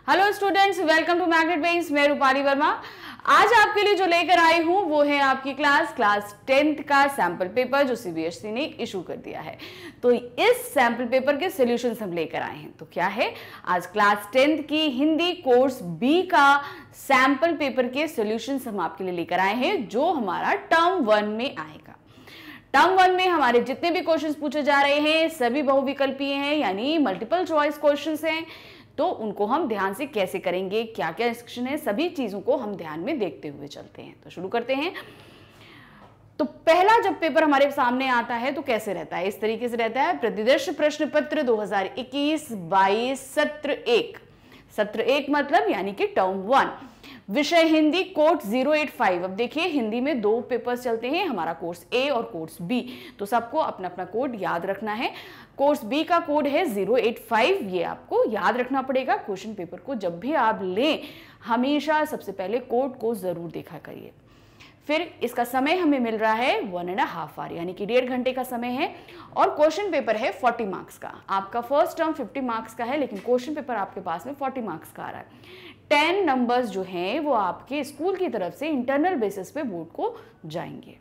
Hello students, welcome to magnet brains. मैं रूपाली वर्मा। आज आपके लिए जो लेकर आई हूं वो है आपकी क्लास 10th का सैंपल पेपर जो सीबीएसई ने इशू कर दिया है। तो इस सैंपल पेपर के सॉल्यूशंस हम लेकर आए हैं। तो क्या है, आज क्लास 10th की हिंदी कोर्स बी का सैंपल पेपर के सॉल्यूशंस हम आपके लिए लेकर आए हैं, जो हमारा टर्म 1 में आएगा। टर्म 1 में हमारे जितने भी क्वेश्चंस पूछे जा रहे हैं सभी बहुविकल्पीय हैं, यानी मल्टीपल चॉइस क्वेश्चंस हैं। तो उनको हम ध्यान से कैसे करेंगे, क्या क्या इंस्ट्रक्शन है, सभी चीजों को हम ध्यान में देखते हुए चलते हैं। तो शुरू करते हैं। तो पहला जब पेपर हमारे सामने आता है तो कैसे रहता है, इस तरीके से रहता है। प्रतिदर्श प्रश्न पत्र 2021-22 सत्र 1 मतलब यानी कि टर्म 1, विषय हिंदी, कोड 085। अब देखिए, हिंदी में 2 पेपर्स चलते हैं, हमारा कोर्स ए और कोर्स बी। तो सबको अपना अपना कोड याद रखना है। कोर्स बी का कोड है 085, ये आपको याद रखना पड़ेगा। क्वेश्चन पेपर को जब भी आप लें, हमेशा सबसे पहले कोड को जरूर देखा करिए। फिर इसका समय हमें मिल रहा है 1.5 आवर, यानी कि 1.5 घंटे का समय है। और क्वेश्चन पेपर है 40 मार्क्स का। आपका फर्स्ट टर्म 50 मार्क्स का है, लेकिन क्वेश्चन पेपर आपके पास में 40 मार्क्स का आ रहा है। 10 नंबर्स जो हैं वो आपके स्कूल की तरफ से इंटरनल बेसिस पे बोर्ड को जाएंगे।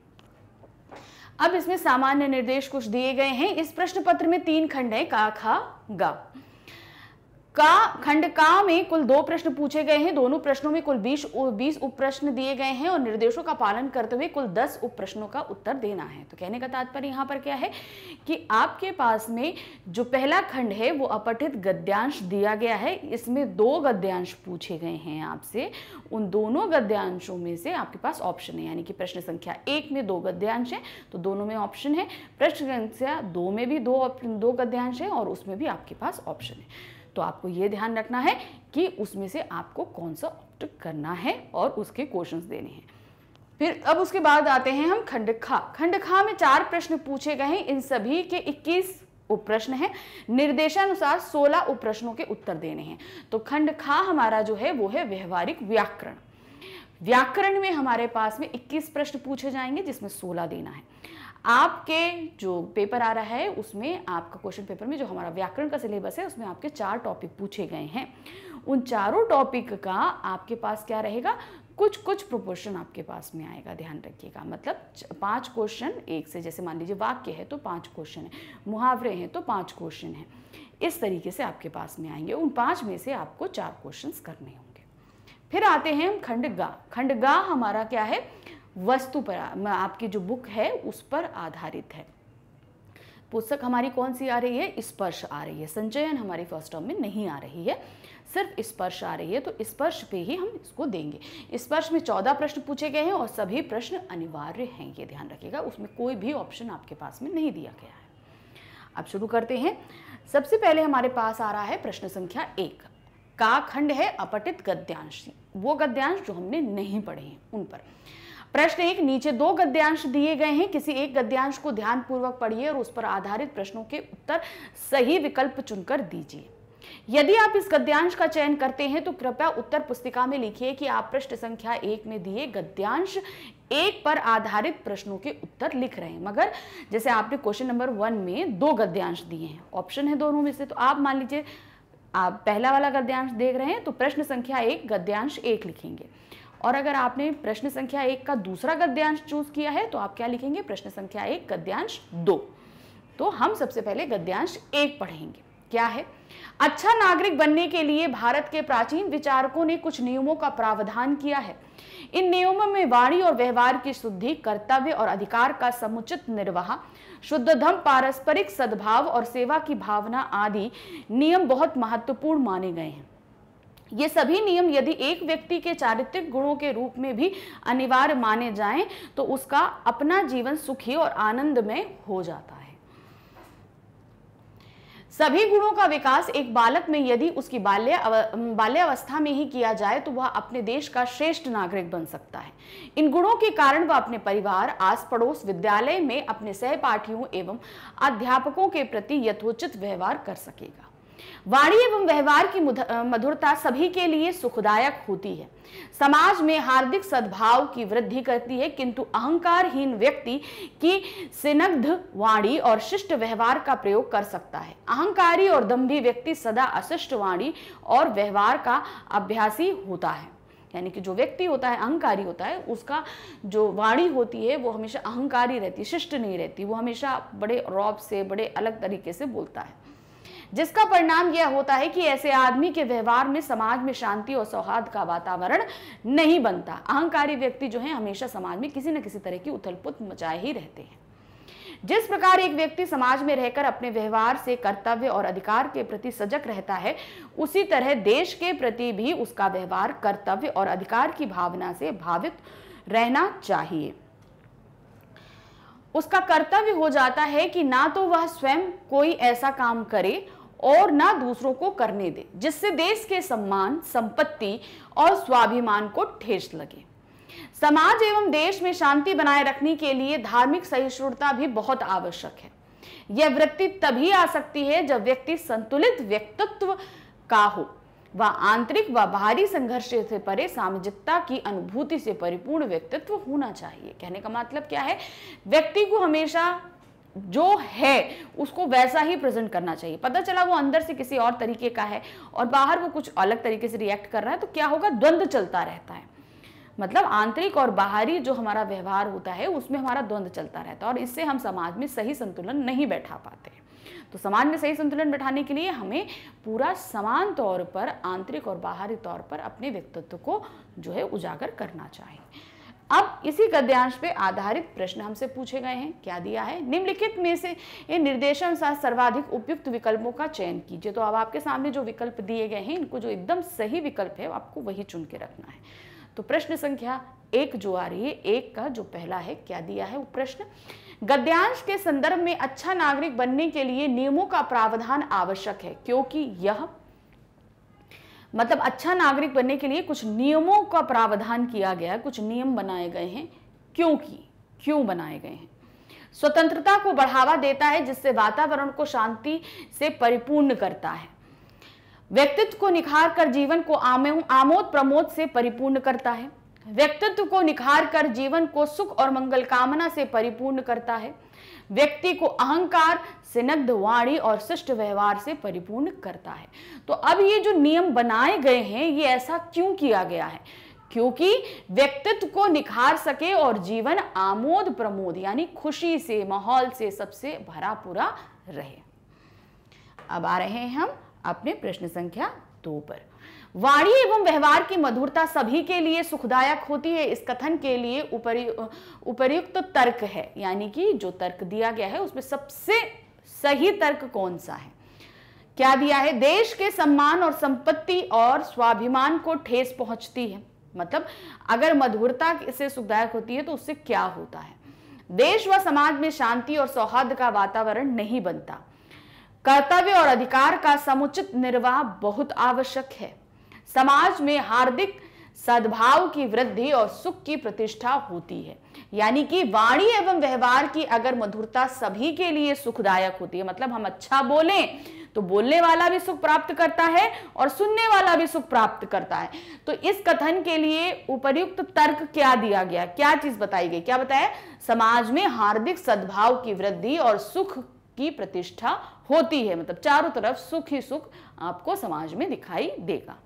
अब इसमें सामान्य निर्देश कुछ दिए गए हैं। इस प्रश्न पत्र में 3 खंड है, का, खा, गा। खंड का में कुल 2 प्रश्न पूछे गए हैं। दोनों प्रश्नों में कुल 20 उप प्रश्न दिए गए हैं और निर्देशों का पालन करते हुए कुल 10 उप प्रश्नों का उत्तर देना है। तो कहने का तात्पर्य यहाँ पर क्या है कि आपके पास में जो पहला खंड है वो अपठित गद्यांश दिया गया है। इसमें 2 गद्यांश पूछे गए हैं आपसे। उन दोनों गद्यांशों में से आपके पास ऑप्शन है, यानी कि प्रश्न संख्या 1 में 2 गद्यांश है तो दोनों में ऑप्शन है। प्रश्न संख्या 2 में भी 2 गद्यांश है और उसमें भी आपके पास ऑप्शन है। तो आपको यह ध्यान रखना है कि उसमें से आपको कौन सा ऑप्ट करना है और उसके क्वेश्चंस देने हैं। फिर अब उसके बाद आते हैं हम खंड खा। खंड खा में 4 प्रश्न पूछे गए हैं। इन सभी के 21 उप प्रश्न हैं। निर्देशानुसार 16 उप प्रश्नों के उत्तर देने हैं। तो खंड खा हमारा जो है वो है व्यवहारिक व्याकरण। व्याकरण में हमारे पास में 21 प्रश्न पूछे जाएंगे, जिसमें 16 देना है। आपके जो पेपर आ रहा है उसमें आपका क्वेश्चन पेपर में जो हमारा व्याकरण का सिलेबस है उसमें आपके 4 टॉपिक पूछे गए हैं। उन चारों टॉपिक का आपके पास क्या रहेगा, कुछ प्रोपोर्शन आपके पास में आएगा, ध्यान रखिएगा। मतलब 5 क्वेश्चन एक से, जैसे मान लीजिए वाक्य है तो 5 क्वेश्चन है, मुहावरे हैं तो 5 क्वेश्चन है। इस तरीके से आपके पास में आएंगे। उन 5 में से आपको 4 क्वेश्चन करने होंगे। फिर आते हैं हम खंड गा। खंड गा हमारा क्या है, वस्तु पर, आपकी जो बुक है उस पर आधारित है। पुस्तक हमारी कौन सी आ रही है, स्पर्श आ रही है। संचयन हमारी फर्स्ट टर्म में नहीं आ रही है, सिर्फ स्पर्श आ रही है। तो स्पर्श पे ही हम इसको देंगे। स्पर्श में 14 प्रश्न पूछे गए हैं और सभी प्रश्न अनिवार्य हैं, ये ध्यान रखिएगा। उसमें कोई भी ऑप्शन आपके पास में नहीं दिया गया है। अब शुरू करते हैं। सबसे पहले हमारे पास आ रहा है प्रश्न संख्या 1। का खंड है अपठित गद्यांश, वो गद्यांश जो हमने नहीं पढ़े हैं उन पर। प्रश्न 1, नीचे 2 गद्यांश दिए गए हैं। किसी एक गद्यांश को ध्यानपूर्वक पढ़िए और उस पर आधारित प्रश्नों के उत्तर सही विकल्प चुनकर दीजिए। यदि आप इस गद्यांश का चयन करते हैं तो कृपया उत्तर पुस्तिका में लिखिए कि आप प्रश्न संख्या 1 में दिए गद्यांश 1 पर आधारित प्रश्नों के उत्तर लिख रहे हैं। मगर जैसे आपने क्वेश्चन नंबर 1 में 2 गद्यांश दिए हैं, ऑप्शन है दोनों में से, तो आप मान लीजिए आप पहला वाला गद्यांश देख रहे हैं तो प्रश्न संख्या 1 गद्यांश 1 लिखेंगे। और अगर आपने प्रश्न संख्या 1 का दूसरा गद्यांश चूज किया है तो आप क्या लिखेंगे, प्रश्न संख्या 1 गद्यांश 2। तो हम सबसे पहले गद्यांश 1 पढ़ेंगे। क्या है, अच्छा नागरिक बनने के लिए भारत के प्राचीन विचारकों ने कुछ नियमों का प्रावधान किया है। इन नियमों में वाणी और व्यवहार की शुद्धि, कर्तव्य और अधिकार का समुचित निर्वाह, शुद्ध धर्म, पारस्परिक सद्भाव और सेवा की भावना आदि नियम बहुत महत्वपूर्ण माने गए हैं। ये सभी नियम यदि एक व्यक्ति के चारित्रिक गुणों के रूप में भी अनिवार्य माने जाएं तो उसका अपना जीवन सुखी और आनंदमय हो जाता है। सभी गुणों का विकास एक बालक में यदि उसकी बाल्यावस्था में ही किया जाए तो वह अपने देश का श्रेष्ठ नागरिक बन सकता है। इन गुणों के कारण वह अपने परिवार, आस पड़ोस, विद्यालय में अपने सहपाठियों एवं अध्यापकों के प्रति यथोचित व्यवहार कर सकेगा। वाणी एवं व्यवहार की मधुरता सभी के लिए सुखदायक होती है, समाज में हार्दिक सद्भाव की वृद्धि करती है, किंतु अहंकारहीन व्यक्ति की स्निग्ध वाणी और शिष्ट व्यवहार का प्रयोग कर सकता है। अहंकारी और दंभी व्यक्ति सदा अशिष्ट वाणी और व्यवहार का अभ्यासी होता है। यानी कि जो व्यक्ति होता है, अहंकारी होता है, उसका जो वाणी होती है वो हमेशा अहंकारी रहती है, शिष्ट नहीं रहती। वो हमेशा बड़े रौब से, बड़े अलग तरीके से बोलता है, जिसका परिणाम यह होता है कि ऐसे आदमी के व्यवहार में समाज में शांति और सौहार्द का वातावरण नहीं बनता। अहंकारी व्यक्ति जो है हमेशा समाज में किसी न किसी तरह की उथल-पुथल मचाए ही रहते हैं। जिस प्रकार एक व्यक्ति समाज में रहकर अपने व्यवहार से कर्तव्य और अधिकार के प्रति सजग रहता है, उसी तरह देश के प्रति भी उसका व्यवहार कर्तव्य और अधिकार की भावना से भावित रहना चाहिए। उसका कर्तव्य हो जाता है कि ना तो वह स्वयं कोई ऐसा काम करे और ना दूसरों को करने दे जिससे देश के सम्मान, संपत्ति और स्वाभिमान को ठेस लगे। समाज एवं देश में शांति बनाए रखने के लिए धार्मिक सहिष्णुता भी बहुत आवश्यक है। यह वृत्ति तभी आ सकती है जब व्यक्ति संतुलित व्यक्तित्व का हो। वह आंतरिक व बाहरी संघर्ष से परे सामाजिकता की अनुभूति से परिपूर्ण व्यक्तित्व होना चाहिए। कहने का मतलब क्या है? व्यक्ति को हमेशा जो है उसको वैसा ही प्रेजेंट करना चाहिए। पता चला वो अंदर से किसी और तरीके का है और बाहर वो कुछ अलग तरीके से रिएक्ट कर रहा है, तो क्या होगा? द्वंद्व चलता रहता है। मतलब आंतरिक और बाहरी जो हमारा व्यवहार होता है उसमें हमारा द्वंद्व चलता रहता है और इससे हम समाज में सही संतुलन नहीं बैठा पाते। तो समाज में सही संतुलन बैठाने के लिए हमें पूरा समान तौर पर आंतरिक और बाहरी तौर पर अपने व्यक्तित्व को जो है उजागर करना चाहिए। अब इसी गद्यांश पे आधारित प्रश्न हमसे पूछे गए हैं। क्या दिया है? निम्नलिखित में से इन निर्देशानुसार सर्वाधिक उपयुक्त विकल्पों का चयन कीजिए। तो अब आपके सामने जो विकल्प दिए गए हैं, इनको जो एकदम सही विकल्प है आपको वही चुन के रखना है। तो प्रश्न संख्या 1 जो आ रही है, 1 का जो पहला है, क्या दिया है वो प्रश्न? गद्यांश के संदर्भ में अच्छा नागरिक बनने के लिए नियमों का प्रावधान आवश्यक है, क्योंकि यह मतलब अच्छा नागरिक बनने के लिए कुछ नियमों का प्रावधान किया गया, कुछ नियम बनाए गए हैं। क्यों बनाए गए हैं? स्वतंत्रता को बढ़ावा देता है, जिससे वातावरण को शांति से परिपूर्ण करता है। व्यक्तित्व को निखार कर जीवन को आमोद प्रमोद से परिपूर्ण करता है। व्यक्तित्व को निखार कर जीवन को सुख और मंगल कामना से परिपूर्ण करता है। व्यक्ति को अहंकार, स्निग्ध वाणी और शिष्ट व्यवहार से परिपूर्ण करता है। तो अब ये जो नियम बनाए गए हैं, ये ऐसा क्यों किया गया है? क्योंकि व्यक्तित्व को निखार सके और जीवन आमोद प्रमोद यानी खुशी से, माहौल से सबसे भरा पूरा रहे। अब आ रहे हैं हम अपने प्रश्न संख्या 2 पर। वाणी एवं व्यवहार की मधुरता सभी के लिए सुखदायक होती है। इस कथन के लिए उपयुक्त तर्क है, यानी कि जो तर्क दिया गया है उसमें सबसे सही तर्क कौन सा है? क्या दिया है? देश के सम्मान और संपत्ति और स्वाभिमान को ठेस पहुंचती है। मतलब अगर मधुरता से सुखदायक होती है तो उससे क्या होता है? देश व समाज में शांति और सौहार्द का वातावरण नहीं बनता। कर्तव्य और अधिकार का समुचित निर्वाह बहुत आवश्यक है। समाज में हार्दिक सद्भाव की वृद्धि और सुख की प्रतिष्ठा होती है। यानी कि वाणी एवं व्यवहार की अगर मधुरता सभी के लिए सुखदायक होती है, मतलब हम अच्छा बोलें तो बोलने वाला भी सुख प्राप्त करता है और सुनने वाला भी सुख प्राप्त करता है। तो इस कथन के लिए उपयुक्त तर्क क्या दिया गया? क्या चीज बताई गई? क्या बताया? समाज में हार्दिक सद्भाव की वृद्धि और सुख की प्रतिष्ठा होती है। मतलब चारों तरफ सुख ही सुख आपको समाज में दिखाई देगा।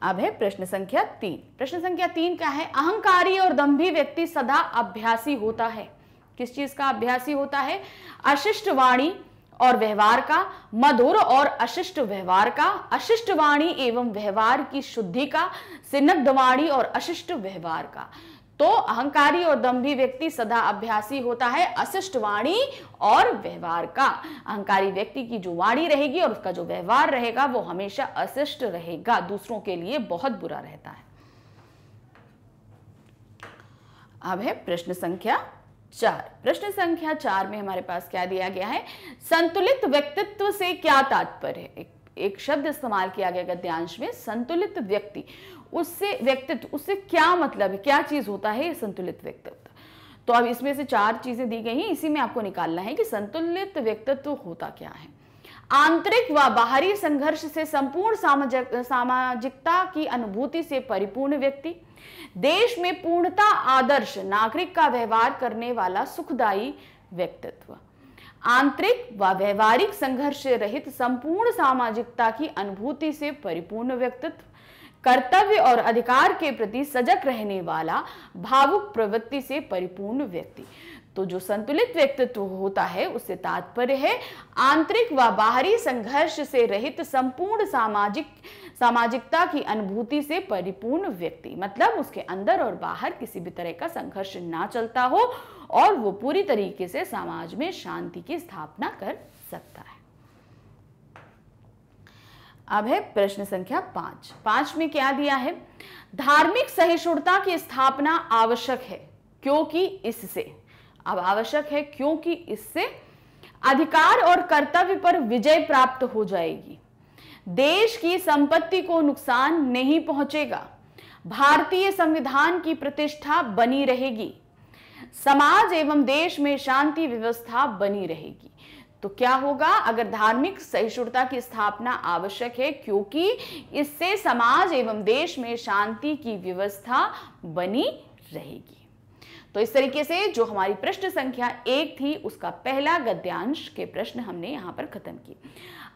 अब है प्रश्न संख्या 3। प्रश्न संख्या 3 क्या है? अहंकारी और दंभी व्यक्ति सदा अभ्यासी होता है। किस चीज का अभ्यासी होता है? अशिष्ट वाणी और व्यवहार का, मधुर और अशिष्ट व्यवहार का, अशिष्ट वाणी एवं व्यवहार की शुद्धि का, स्निग्ध वाणी और अशिष्ट व्यवहार का। तो अहंकारी और दंभी व्यक्ति सदा अभ्यासी होता है अशिष्ट वाणी और व्यवहार का। अहंकारी व्यक्ति की जो वाणी रहेगी और उसका जो व्यवहार रहेगा वो हमेशा अशिष्ट रहेगा, दूसरों के लिए बहुत बुरा रहता है। अब है प्रश्न संख्या 4। प्रश्न संख्या 4 में हमारे पास क्या दिया गया है? संतुलित व्यक्तित्व से क्या तात्पर्य है? एक शब्द इस्तेमाल किया गया गद्यांश में, संतुलित व्यक्ति। उससे व्यक्तित्व, उससे क्या मतलब है? क्या चीज होता है ये संतुलित व्यक्तित्व? तो अब इसमें से 4 चीजें दी गई हैं, इसी में आपको निकालना है कि संतुलित व्यक्तित्व होता क्या है। आंतरिक व बाहरी संघर्ष से संपूर्ण सामाजिकता की अनुभूति से परिपूर्ण व्यक्ति, देश में पूर्णता आदर्श नागरिक का व्यवहार करने वाला सुखदायी व्यक्तित्व, आंतरिक व व्यवहारिक संघर्ष से रहित संपूर्ण सामाजिकता की अनुभूति से परिपूर्ण व्यक्तित्व, कर्तव्य और अधिकार के प्रति सजग रहने वाला भावुक प्रवृत्ति से परिपूर्ण व्यक्ति। तो जो संतुलित व्यक्तित्व होता है उससे तात्पर्य है आंतरिक व बाहरी संघर्ष से रहित संपूर्ण सामाजिकता की अनुभूति से परिपूर्ण व्यक्ति, मतलब उसके अंदर और बाहर किसी भी तरह का संघर्ष ना चलता हो और वो पूरी तरीके से समाज में शांति की स्थापना कर सकता है। अब है प्रश्न संख्या 5 में क्या दिया है? धार्मिक सहिष्णुता की स्थापना आवश्यक है क्योंकि इससे, अब आवश्यक है क्योंकि इससे अधिकार और कर्तव्य पर विजय प्राप्त हो जाएगी, देश की संपत्ति को नुकसान नहीं पहुंचेगा, भारतीय संविधान की प्रतिष्ठा बनी रहेगी, समाज एवं देश में शांति व्यवस्था बनी रहेगी। तो क्या होगा? अगर धार्मिक सहिष्णुता की स्थापना आवश्यक है क्योंकि इससे समाज एवं देश में शांति की व्यवस्था बनी रहेगी। तो इस तरीके से जो हमारी प्रश्न संख्या 1 थी उसका पहला गद्यांश के प्रश्न हमने यहां पर खत्म किए।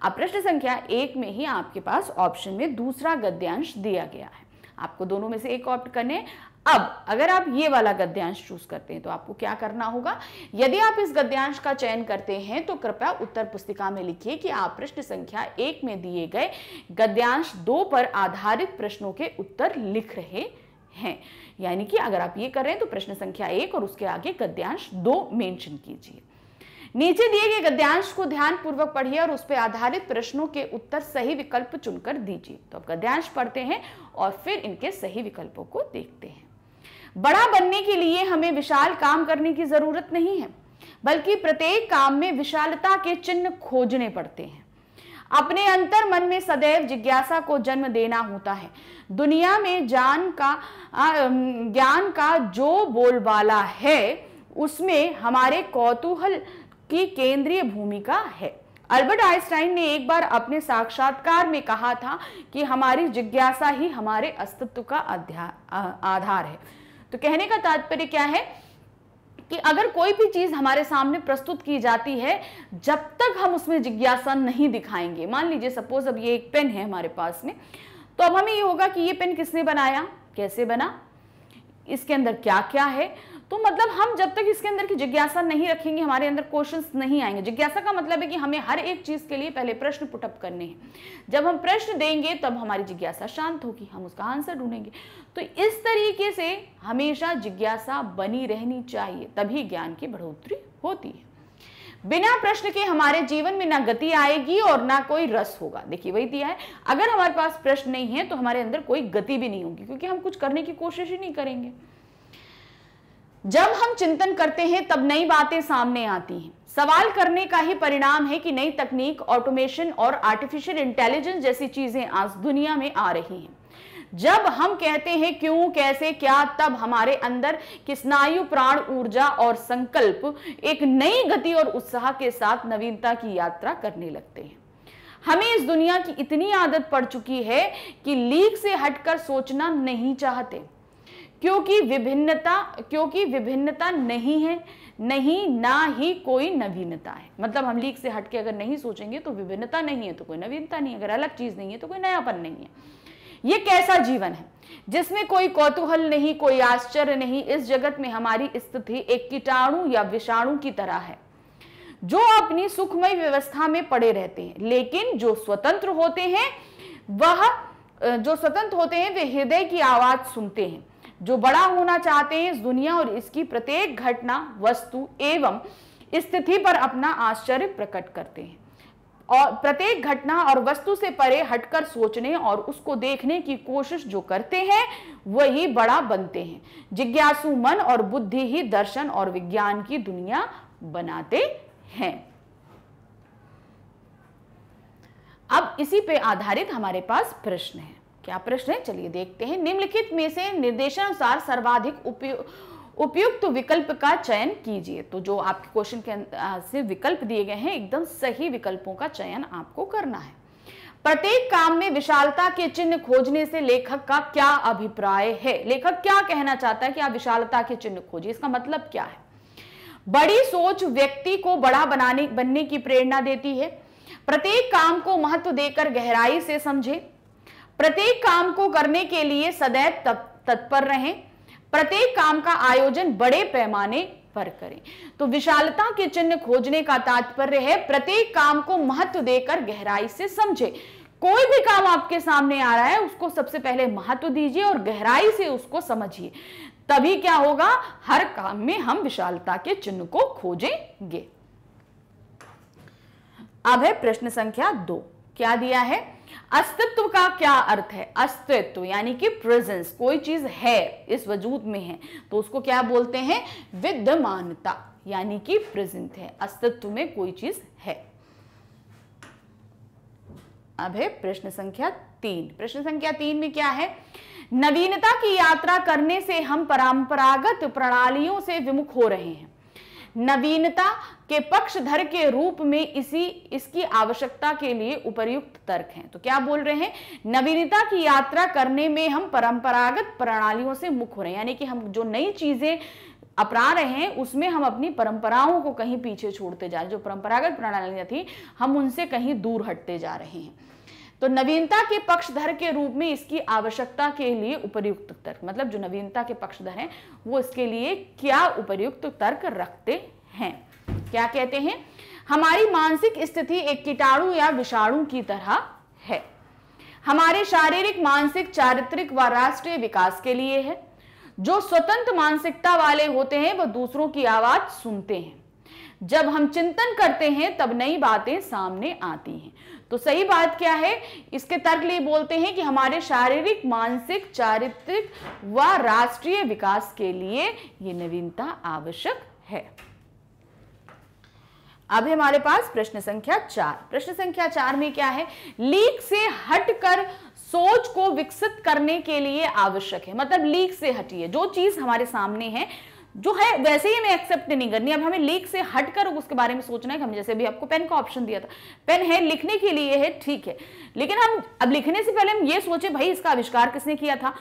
अब प्रश्न संख्या 1 में ही आपके पास ऑप्शन में दूसरा गद्यांश दिया गया है, आपको दोनों में से एक ऑप्ट करने। अब अगर आप ये वाला गद्यांश चूज करते हैं तो आपको क्या करना होगा? यदि आप इस गद्यांश का चयन करते हैं तो कृपया उत्तर पुस्तिका में लिखिए कि आप प्रश्न संख्या 1 में दिए गए गद्यांश 2 पर आधारित प्रश्नों के उत्तर लिख रहे हैं। यानी कि अगर आप ये कर रहे हैं तो प्रश्न संख्या 1 और उसके आगे गद्यांश 2 मेंशन कीजिए। नीचे दिए गए गद्यांश को ध्यान पूर्वक पढ़िए और उस पर आधारित प्रश्नों के उत्तर सही विकल्प चुनकर दीजिए। तो अब गद्यांश पढ़ते हैं और फिर इनके सही विकल्पों को देखते हैं। बड़ा बनने के लिए हमें विशाल काम करने की जरूरत नहीं है, बल्कि प्रत्येक काम में विशालता के चिन्ह खोजने पड़ते हैं। अपने अंतर मन में सदैव जिज्ञासा को जन्म देना होता है। दुनिया में ज्ञान का जो बोलबाला है उसमें हमारे कौतूहल की केंद्रीय भूमिका है। अल्बर्ट आइंस्टाइन ने एक बार अपने साक्षात्कार में कहा था कि हमारी जिज्ञासा ही हमारे अस्तित्व का आधार है। तो कहने का तात्पर्य क्या है कि अगर कोई भी चीज हमारे सामने प्रस्तुत की जाती है, जब तक हम उसमें जिज्ञासा नहीं दिखाएंगे, मान लीजिए सपोज अब ये एक पेन है हमारे पास में, तो अब हमें ये होगा कि ये पेन किसने बनाया, कैसे बना, इसके अंदर क्या क्या है। तो मतलब हम जब तक इसके अंदर की जिज्ञासा नहीं रखेंगे हमारे अंदर क्वेश्चंस नहीं आएंगे। जिज्ञासा का मतलब है कि हमें हर एक चीज के लिए पहले प्रश्न पुटअप करने हैं। जब हम प्रश्न देंगे तब हमारी जिज्ञासा शांत होगी, हम उसका आंसर ढूंढेंगे। तो इस तरीके से हमेशा जिज्ञासा बनी रहनी चाहिए, तभी ज्ञान की बढ़ोतरी होती है। बिना प्रश्न के हमारे जीवन में ना गति आएगी और ना कोई रस होगा। देखिए वही दिया है, अगर हमारे पास प्रश्न नहीं है तो हमारे अंदर कोई गति भी नहीं होगी, क्योंकि हम कुछ करने की कोशिश ही नहीं करेंगे। जब हम चिंतन करते हैं तब नई बातें सामने आती हैं। सवाल करने का ही परिणाम है कि नई तकनीक, ऑटोमेशन और आर्टिफिशियल इंटेलिजेंस जैसी चीजें आज दुनिया में आ रही हैं। जब हम कहते हैं क्यों, कैसे, क्या, तब हमारे अंदर की स्नायु, प्राण, ऊर्जा और संकल्प एक नई गति और उत्साह के साथ नवीनता की यात्रा करने लगते हैं। हमें इस दुनिया की इतनी आदत पड़ चुकी है कि लीक से हटकर सोचना नहीं चाहते, क्योंकि विभिन्नता नहीं है, ना ही कोई नवीनता है। मतलब हम लीक से हटके अगर नहीं सोचेंगे तो विभिन्नता नहीं है तो कोई नवीनता नहीं, अगर अलग चीज नहीं है तो कोई नयापन नहीं है। ये कैसा जीवन है जिसमें कोई कौतूहल नहीं, कोई आश्चर्य नहीं। इस जगत में हमारी स्थिति एक कीटाणु या विषाणु की तरह है जो अपनी सुखमय व्यवस्था में पड़े रहते हैं, लेकिन जो स्वतंत्र होते हैं वे हृदय की आवाज सुनते हैं। जो बड़ा होना चाहते हैं, इस दुनिया और इसकी प्रत्येक घटना, वस्तु एवं स्थिति पर अपना आश्चर्य प्रकट करते हैं और प्रत्येक घटना और वस्तु से परे हटकर सोचने और उसको देखने की कोशिश जो करते हैं वही बड़ा बनते हैं। जिज्ञासु मन और बुद्धि ही दर्शन और विज्ञान की दुनिया बनाते हैं। अब इसी पे आधारित हमारे पास प्रश्न है। क्या प्रश्न है, चलिए देखते हैं। निम्नलिखित में से निर्देशानुसार सर्वाधिक उपयुक्त विकल्प का चयन कीजिए। तो जो आपके क्वेश्चन के से विकल्प दिए गए हैं, एकदम सही विकल्पों का चयन आपको करना है। प्रत्येक काम में विशालता के चिन्ह खोजने से लेखक का क्या अभिप्राय है? लेखक क्या कहना चाहता है कि आप विशालता के चिन्ह खोजिए, इसका मतलब क्या है? बड़ी सोच व्यक्ति को बड़ा बनने की प्रेरणा देती है। प्रत्येक काम को महत्व देकर गहराई से समझें। प्रत्येक काम को करने के लिए सदैव तत्पर रहें। प्रत्येक काम का आयोजन बड़े पैमाने पर करें। तो विशालता के चिन्ह खोजने का तात्पर्य है प्रत्येक काम को महत्व देकर गहराई से समझें। कोई भी काम आपके सामने आ रहा है, उसको सबसे पहले महत्व दीजिए और गहराई से उसको समझिए, तभी क्या होगा, हर काम में हम विशालता के चिन्ह को खोजेंगे। अब है प्रश्न संख्या 2। क्या दिया है? अस्तित्व का क्या अर्थ है? अस्तित्व यानी कि प्रेजेंस, कोई चीज है, इस वजूद में है, तो उसको क्या बोलते हैं? विद्यमानता, यानी कि प्रेजेंट है, अस्तित्व में कोई चीज है। अब है प्रश्न संख्या 3। प्रश्न संख्या 3 में क्या है? नवीनता की यात्रा करने से हम परंपरागत प्रणालियों से विमुख हो रहे हैं। नवीनता के पक्षधर के रूप में इसकी आवश्यकता के लिए उपर्युक्त तर्क हैं। तो क्या बोल रहे हैं? नवीनता की यात्रा करने में हम परंपरागत प्रणालियों से मुख हो रहे हैं, यानी कि हम जो नई चीजें अपना रहे हैं उसमें हम अपनी परंपराओं को कहीं पीछे छोड़ते जा रहे हैं। जो परंपरागत प्रणालियां थी हम उनसे कहीं दूर हटते जा रहे हैं। तो नवीनता के पक्षधर के रूप में इसकी आवश्यकता के लिए उपर्युक्त तर्क, मतलब जो नवीनता के पक्षधर हैं वो इसके लिए क्या उपर्युक्त तर्क रखते हैं? क्या कहते हैं? हमारी मानसिक स्थिति एक कीटाणु या विषाणु की तरह है। हमारे शारीरिक, मानसिक, चारित्रिक व राष्ट्रीय विकास के लिए है। जो स्वतंत्र मानसिकता वाले होते हैं वह दूसरों की आवाज सुनते हैं। जब हम चिंतन करते हैं तब नई बातें सामने आती हैं। तो सही बात क्या है? इसके तर्क लिए बोलते हैं कि हमारे शारीरिक, मानसिक, चारित्रिक व राष्ट्रीय विकास के लिए ये नवीनता आवश्यक है। अब है हमारे पास प्रश्न संख्या 4। प्रश्न संख्या 4 में क्या है? लीक से हटकर सोच को विकसित करने के लिए आवश्यक है। मतलब लीक से हटिए, जो चीज हमारे सामने है जो है वैसे ही हमें एक्सेप्ट नहीं करनी, अब हमें लीक से हटकर उसके बारे में सोचना है। हम जैसे भी आपको पेन का ऑप्शन दिया था, पेन है लिखने के लिए है, ठीक है, लेकिन हम अब लिखने से पहले हम ये सोचे भाई इसका आविष्कार किसने किया था,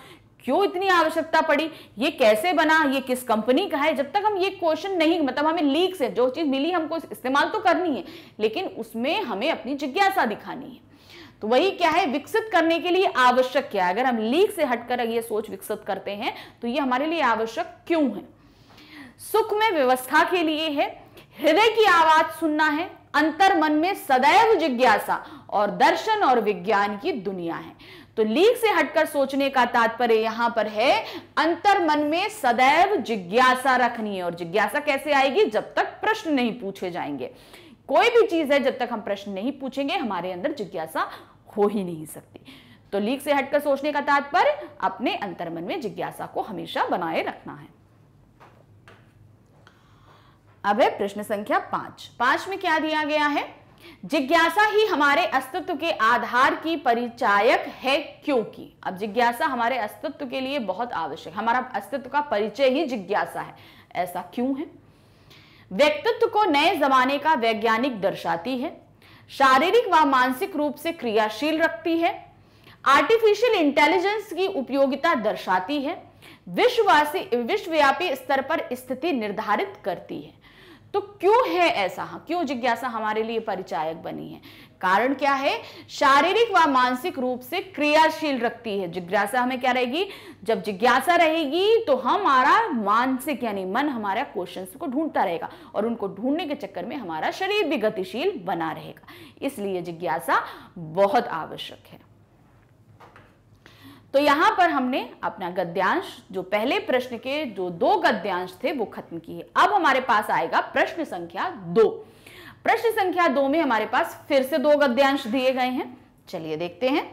क्यों इतनी आवश्यकता पड़ी, ये कैसे बना, ये किस कंपनी का है। जब तक हम ये क्वेश्चन नहीं, मतलब हमें लीक से जो चीज मिली हमको इस्तेमाल तो करनी है, लेकिन उसमें हमें अपनी जिज्ञासा दिखानी है। तो वही क्या है, विकसित करने के लिए आवश्यक क्या है। अगर हम लीक से हटकर ये सोच विकसित करते हैं तो ये हमारे लिए आवश्यक क्यों है? सुख में व्यवस्था के लिए है, हृदय की आवाज सुनना है, अंतर मन में सदैव जिज्ञासा और दर्शन और विज्ञान की दुनिया है। तो लीक से हटकर सोचने का तात्पर्य यहां पर है अंतर मन में सदैव जिज्ञासा रखनी है। और जिज्ञासा कैसे आएगी? जब तक प्रश्न नहीं पूछे जाएंगे। कोई भी चीज है जब तक हम प्रश्न नहीं पूछेंगे हमारे अंदर जिज्ञासा हो ही नहीं सकती। तो लीक से हटकर सोचने का तात्पर्य अपने अंतर मन में जिज्ञासा को हमेशा बनाए रखना है। अब है प्रश्न संख्या 5। 5 में क्या दिया गया है? जिज्ञासा ही हमारे अस्तित्व के आधार की परिचायक है, क्योंकि अब जिज्ञासा हमारे अस्तित्व के लिए बहुत आवश्यक, हमारा अस्तित्व का परिचय ही जिज्ञासा है। ऐसा क्यों है? व्यक्तित्व को नए जमाने का वैज्ञानिक दर्शाती है, शारीरिक व मानसिक रूप से क्रियाशील रखती है, आर्टिफिशियल इंटेलिजेंस की उपयोगिता दर्शाती है, विश्वव्यापी स्तर पर स्थिति निर्धारित करती है। तो क्यों है ऐसा? क्यों जिज्ञासा हमारे लिए परिचायक बनी है? कारण क्या है? शारीरिक व मानसिक रूप से क्रियाशील रखती है। जिज्ञासा हमें क्या रहेगी? जब जिज्ञासा रहेगी तो हमारा मानसिक यानी मन हमारा क्वेश्चंस को ढूंढता रहेगा और उनको ढूंढने के चक्कर में हमारा शरीर भी गतिशील बना रहेगा। इसलिए जिज्ञासा बहुत आवश्यक है। तो यहां पर हमने अपना गद्यांश, जो पहले प्रश्न के जो 2 गद्यांश थे वो खत्म किए। अब हमारे पास आएगा प्रश्न संख्या 2। प्रश्न संख्या 2 में हमारे पास फिर से 2 गद्यांश दिए गए हैं। चलिए देखते हैं।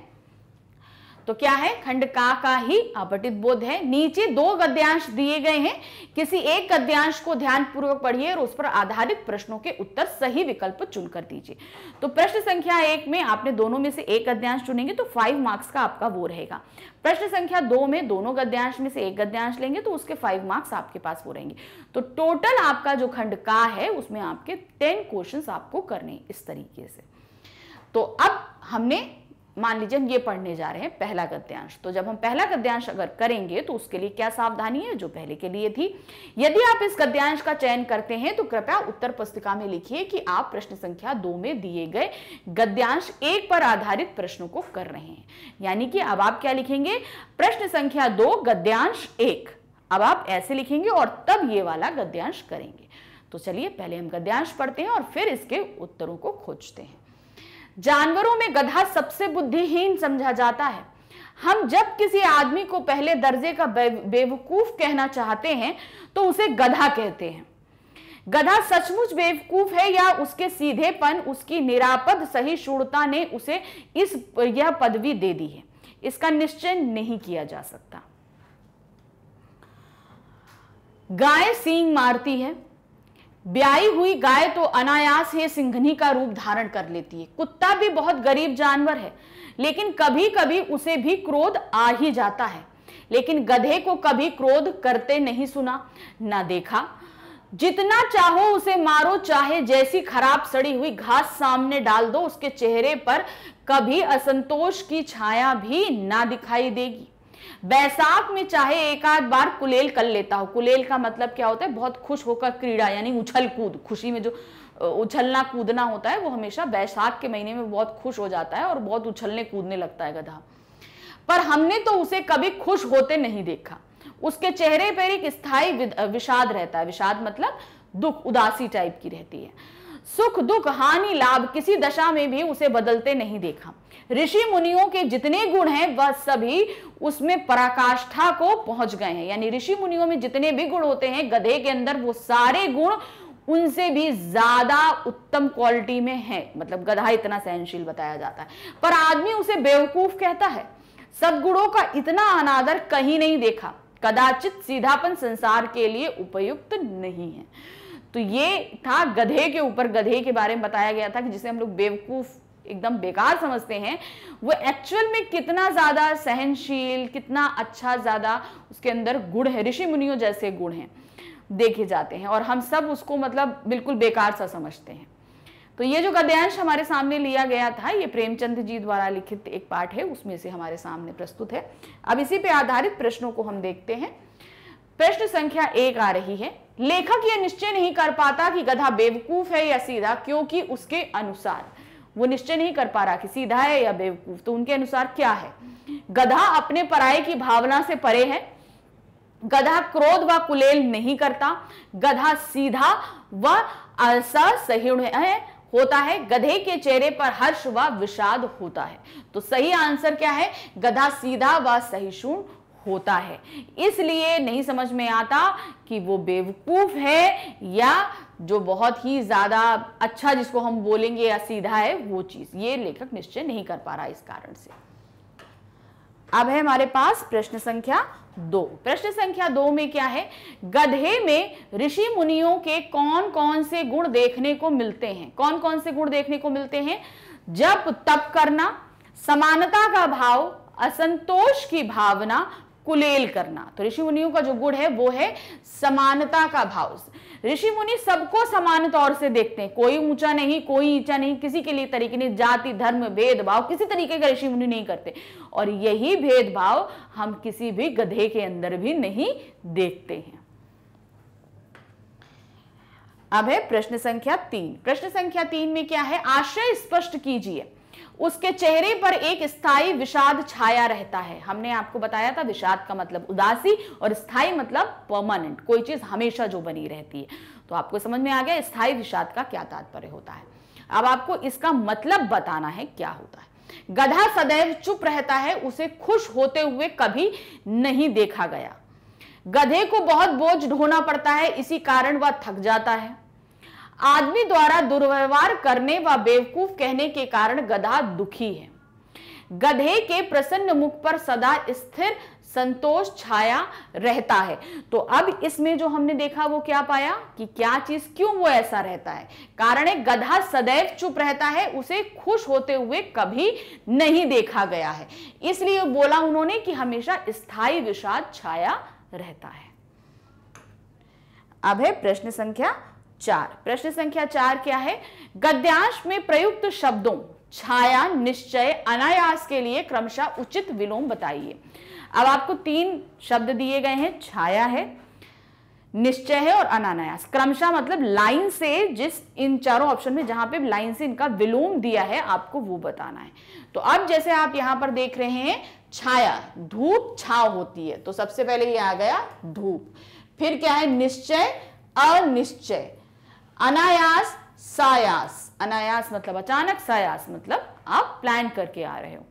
तो क्या है, खंड का ही अपठित बोध है। नीचे 2 गद्यांश दिए गए हैं, किसी एक गद्यांश को ध्यानपूर्वक पढ़िए और उस पर आधारित प्रश्नों के उत्तर सही विकल्प चुनकर दीजिए। तो प्रश्न संख्या 1 में आपने दोनों में से एक गद्यांश चुनेंगे तो 5 मार्क्स का आपका वो रहेगा। प्रश्न संख्या 2 में दोनों गद्यांश में से एक गद्यांश लेंगे तो उसके 5 मार्क्स आपके पास वो रहेंगे। तो टोटल आपका जो खंड का है उसमें आपके 10 क्वेश्चंस आपको करने इस तरीके से। तो अब हमने मान लीजिए हम ये पढ़ने जा रहे हैं पहला गद्यांश। तो जब हम पहला गद्यांश अगर करेंगे तो उसके लिए क्या सावधानी है, जो पहले के लिए थी। यदि आप इस गद्यांश का चयन करते हैं तो कृपया उत्तर पुस्तिका में लिखिए कि आप प्रश्न संख्या 2 में दिए गए गद्यांश 1 पर आधारित प्रश्नों को कर रहे हैं। यानी कि अब आप क्या लिखेंगे, प्रश्न संख्या 2 गद्यांश 1। अब आप ऐसे लिखेंगे और तब ये वाला गद्यांश करेंगे। तो चलिए पहले हम गद्यांश पढ़ते हैं और फिर इसके उत्तरों को खोजते हैं। जानवरों में गधा सबसे बुद्धिहीन समझा जाता है। हम जब किसी आदमी को पहले दर्जे का बेवकूफ कहना चाहते हैं तो उसे गधा कहते हैं। गधा सचमुच बेवकूफ है या उसके सीधेपन, उसकी निरापद सहिष्णुता ने उसे यह पदवी दे दी है, इसका निश्चय नहीं किया जा सकता। गाय सींग मारती है। ब्याई हुई गाय तो अनायास ही सिंघनी का रूप धारण कर लेती है। कुत्ता भी बहुत गरीब जानवर है, लेकिन कभी कभी उसे भी क्रोध आ ही जाता है। लेकिन गधे को कभी क्रोध करते नहीं सुना, ना देखा। जितना चाहो उसे मारो, चाहे जैसी खराब सड़ी हुई घास सामने डाल दो, उसके चेहरे पर कभी असंतोष की छाया भी ना दिखाई देगी। बैसाख में चाहे एक आध बार कुलेल कर लेता हो। कुलेल का मतलब क्या होता है, बहुत खुश होकर क्रीड़ा, यानी उछल कूद, खुशी में जो उछलना कूदना होता है वो हमेशा बैसाख के महीने में बहुत खुश हो जाता है और बहुत उछलने कूदने लगता है गधा। पर हमने तो उसे कभी खुश होते नहीं देखा। उसके चेहरे पर एक स्थायी विषाद रहता है। विषाद मतलब दुख, उदासी टाइप की रहती है। सुख दुख हानि लाभ किसी दशा में भी उसे बदलते नहीं देखा। ऋषि मुनियों के जितने गुण हैं वह सभी उसमें पराकाष्ठा को पहुंच गए हैं। यानी ऋषि मुनियों में जितने भी गुण होते हैं गधे के अंदर वो सारे गुण उनसे भी ज्यादा उत्तम क्वालिटी में है। मतलब गधा इतना सहनशील बताया जाता है, पर आदमी उसे बेवकूफ कहता है। सद्गुणों का इतना अनादर कहीं नहीं देखा। कदाचित सीधापन संसार के लिए उपयुक्त नहीं है। तो ये था गधे के ऊपर, गधे के बारे में बताया गया था कि जिसे हम लोग बेवकूफ एकदम बेकार समझते हैं, वो एक्चुअल में कितना ज्यादा सहनशील, कितना अच्छा ज्यादा उसके अंदर गुण है, ऋषि मुनियों जैसे गुण हैं देखे जाते हैं, और हम सब उसको मतलब बिल्कुल बेकार सा समझते हैं। तो ये जो गद्यांश हमारे सामने लिया गया था, ये प्रेमचंद जी द्वारा लिखित एक पाठ है, उसमें से हमारे सामने प्रस्तुत है। अब इसी पे आधारित प्रश्नों को हम देखते हैं। प्रश्न संख्या 1 आ रही है। लेखक यह निश्चय नहीं कर पाता कि गधा बेवकूफ है या सीधा, क्योंकि उसके अनुसार वो निश्चय नहीं कर पा रहा कि सीधा है या बेवकूफ। तो उनके अनुसार क्या है? गधा अपने पराये की भावना से परे है। गधा क्रोध व कुलेल नहीं करता। गधा सीधा व असहिष्णु होता है। गधे के चेहरे पर हर्ष व विषाद होता है। तो सही आंसर क्या है? गधा सीधा व सहिष्णु होता है। इसलिए नहीं समझ में आता कि वो बेवकूफ है या जो बहुत ही ज्यादा अच्छा जिसको हम बोलेंगे या सीधा है वो चीज, ये लेखक निश्चय नहीं कर पा रहा इस कारण से। अब है हमारे पास प्रश्न संख्या 2। प्रश्न संख्या 2 में क्या है? गधे में ऋषि मुनियों के कौन कौन से गुण देखने को मिलते हैं? कौन कौन से गुण देखने को मिलते हैं? जप तप करना, समानता का भाव, असंतोष की भावना, कुलेल करना। तो ऋषि मुनियों का जो गुण है वो है समानता का भाव। ऋषि मुनि सबको समान तौर से देखते हैं, कोई ऊंचा नहीं, कोई नीचा नहीं, किसी के लिए तरीके नहीं, जाति धर्म भेदभाव किसी तरीके का ऋषि मुनि नहीं करते। और यही भेदभाव हम किसी भी गधे के अंदर भी नहीं देखते हैं। अब है प्रश्न संख्या 3। प्रश्न संख्या 3 में क्या है? आशय स्पष्ट कीजिए। उसके चेहरे पर एक स्थायी विषाद छाया रहता है। हमने आपको बताया था विषाद का मतलब उदासी और स्थायी मतलब परमानेंट, कोई चीज हमेशा जो बनी रहती है। तो आपको समझ में आ गया स्थायी विषाद का क्या तात्पर्य होता है। अब आपको इसका मतलब बताना है क्या होता है। गधा सदैव चुप रहता है, उसे खुश होते हुए कभी नहीं देखा गया। गधे को बहुत बोझ ढोना पड़ता है, इसी कारण वह थक जाता है। आदमी द्वारा दुर्व्यवहार करने व बेवकूफ कहने के कारण गधा दुखी है। गधे के प्रसन्न मुख पर सदा स्थिर संतोष छाया रहता है। तो अब इसमें जो हमने देखा वो क्या पाया कि क्या चीज, क्यों वो ऐसा रहता है। कारण है गधा सदैव चुप रहता है, उसे खुश होते हुए कभी नहीं देखा गया है, इसलिए बोला उन्होंने कि हमेशा स्थायी विषाद छाया रहता है। अब है प्रश्न संख्या 4। प्रश्न संख्या 4 क्या है? गद्यांश में प्रयुक्त शब्दों छाया, निश्चय, अनायास के लिए क्रमशः उचित विलोम बताइए। अब आपको 3 शब्द दिए गए हैं, छाया है, निश्चय है और अनायास। क्रमशः मतलब लाइन से, जिस इन चारों ऑप्शन में जहां पे लाइन से इनका विलोम दिया है आपको वो बताना है। तो अब जैसे आप यहां पर देख रहे हैं छाया, धूप छाव होती है, तो सबसे पहले ये आ गया धूप। फिर क्या है? निश्चय, अनिश्चय, अनायास, सायास। अनायास मतलब अचानक, सायास मतलब आप प्लान करके आ रहे हो।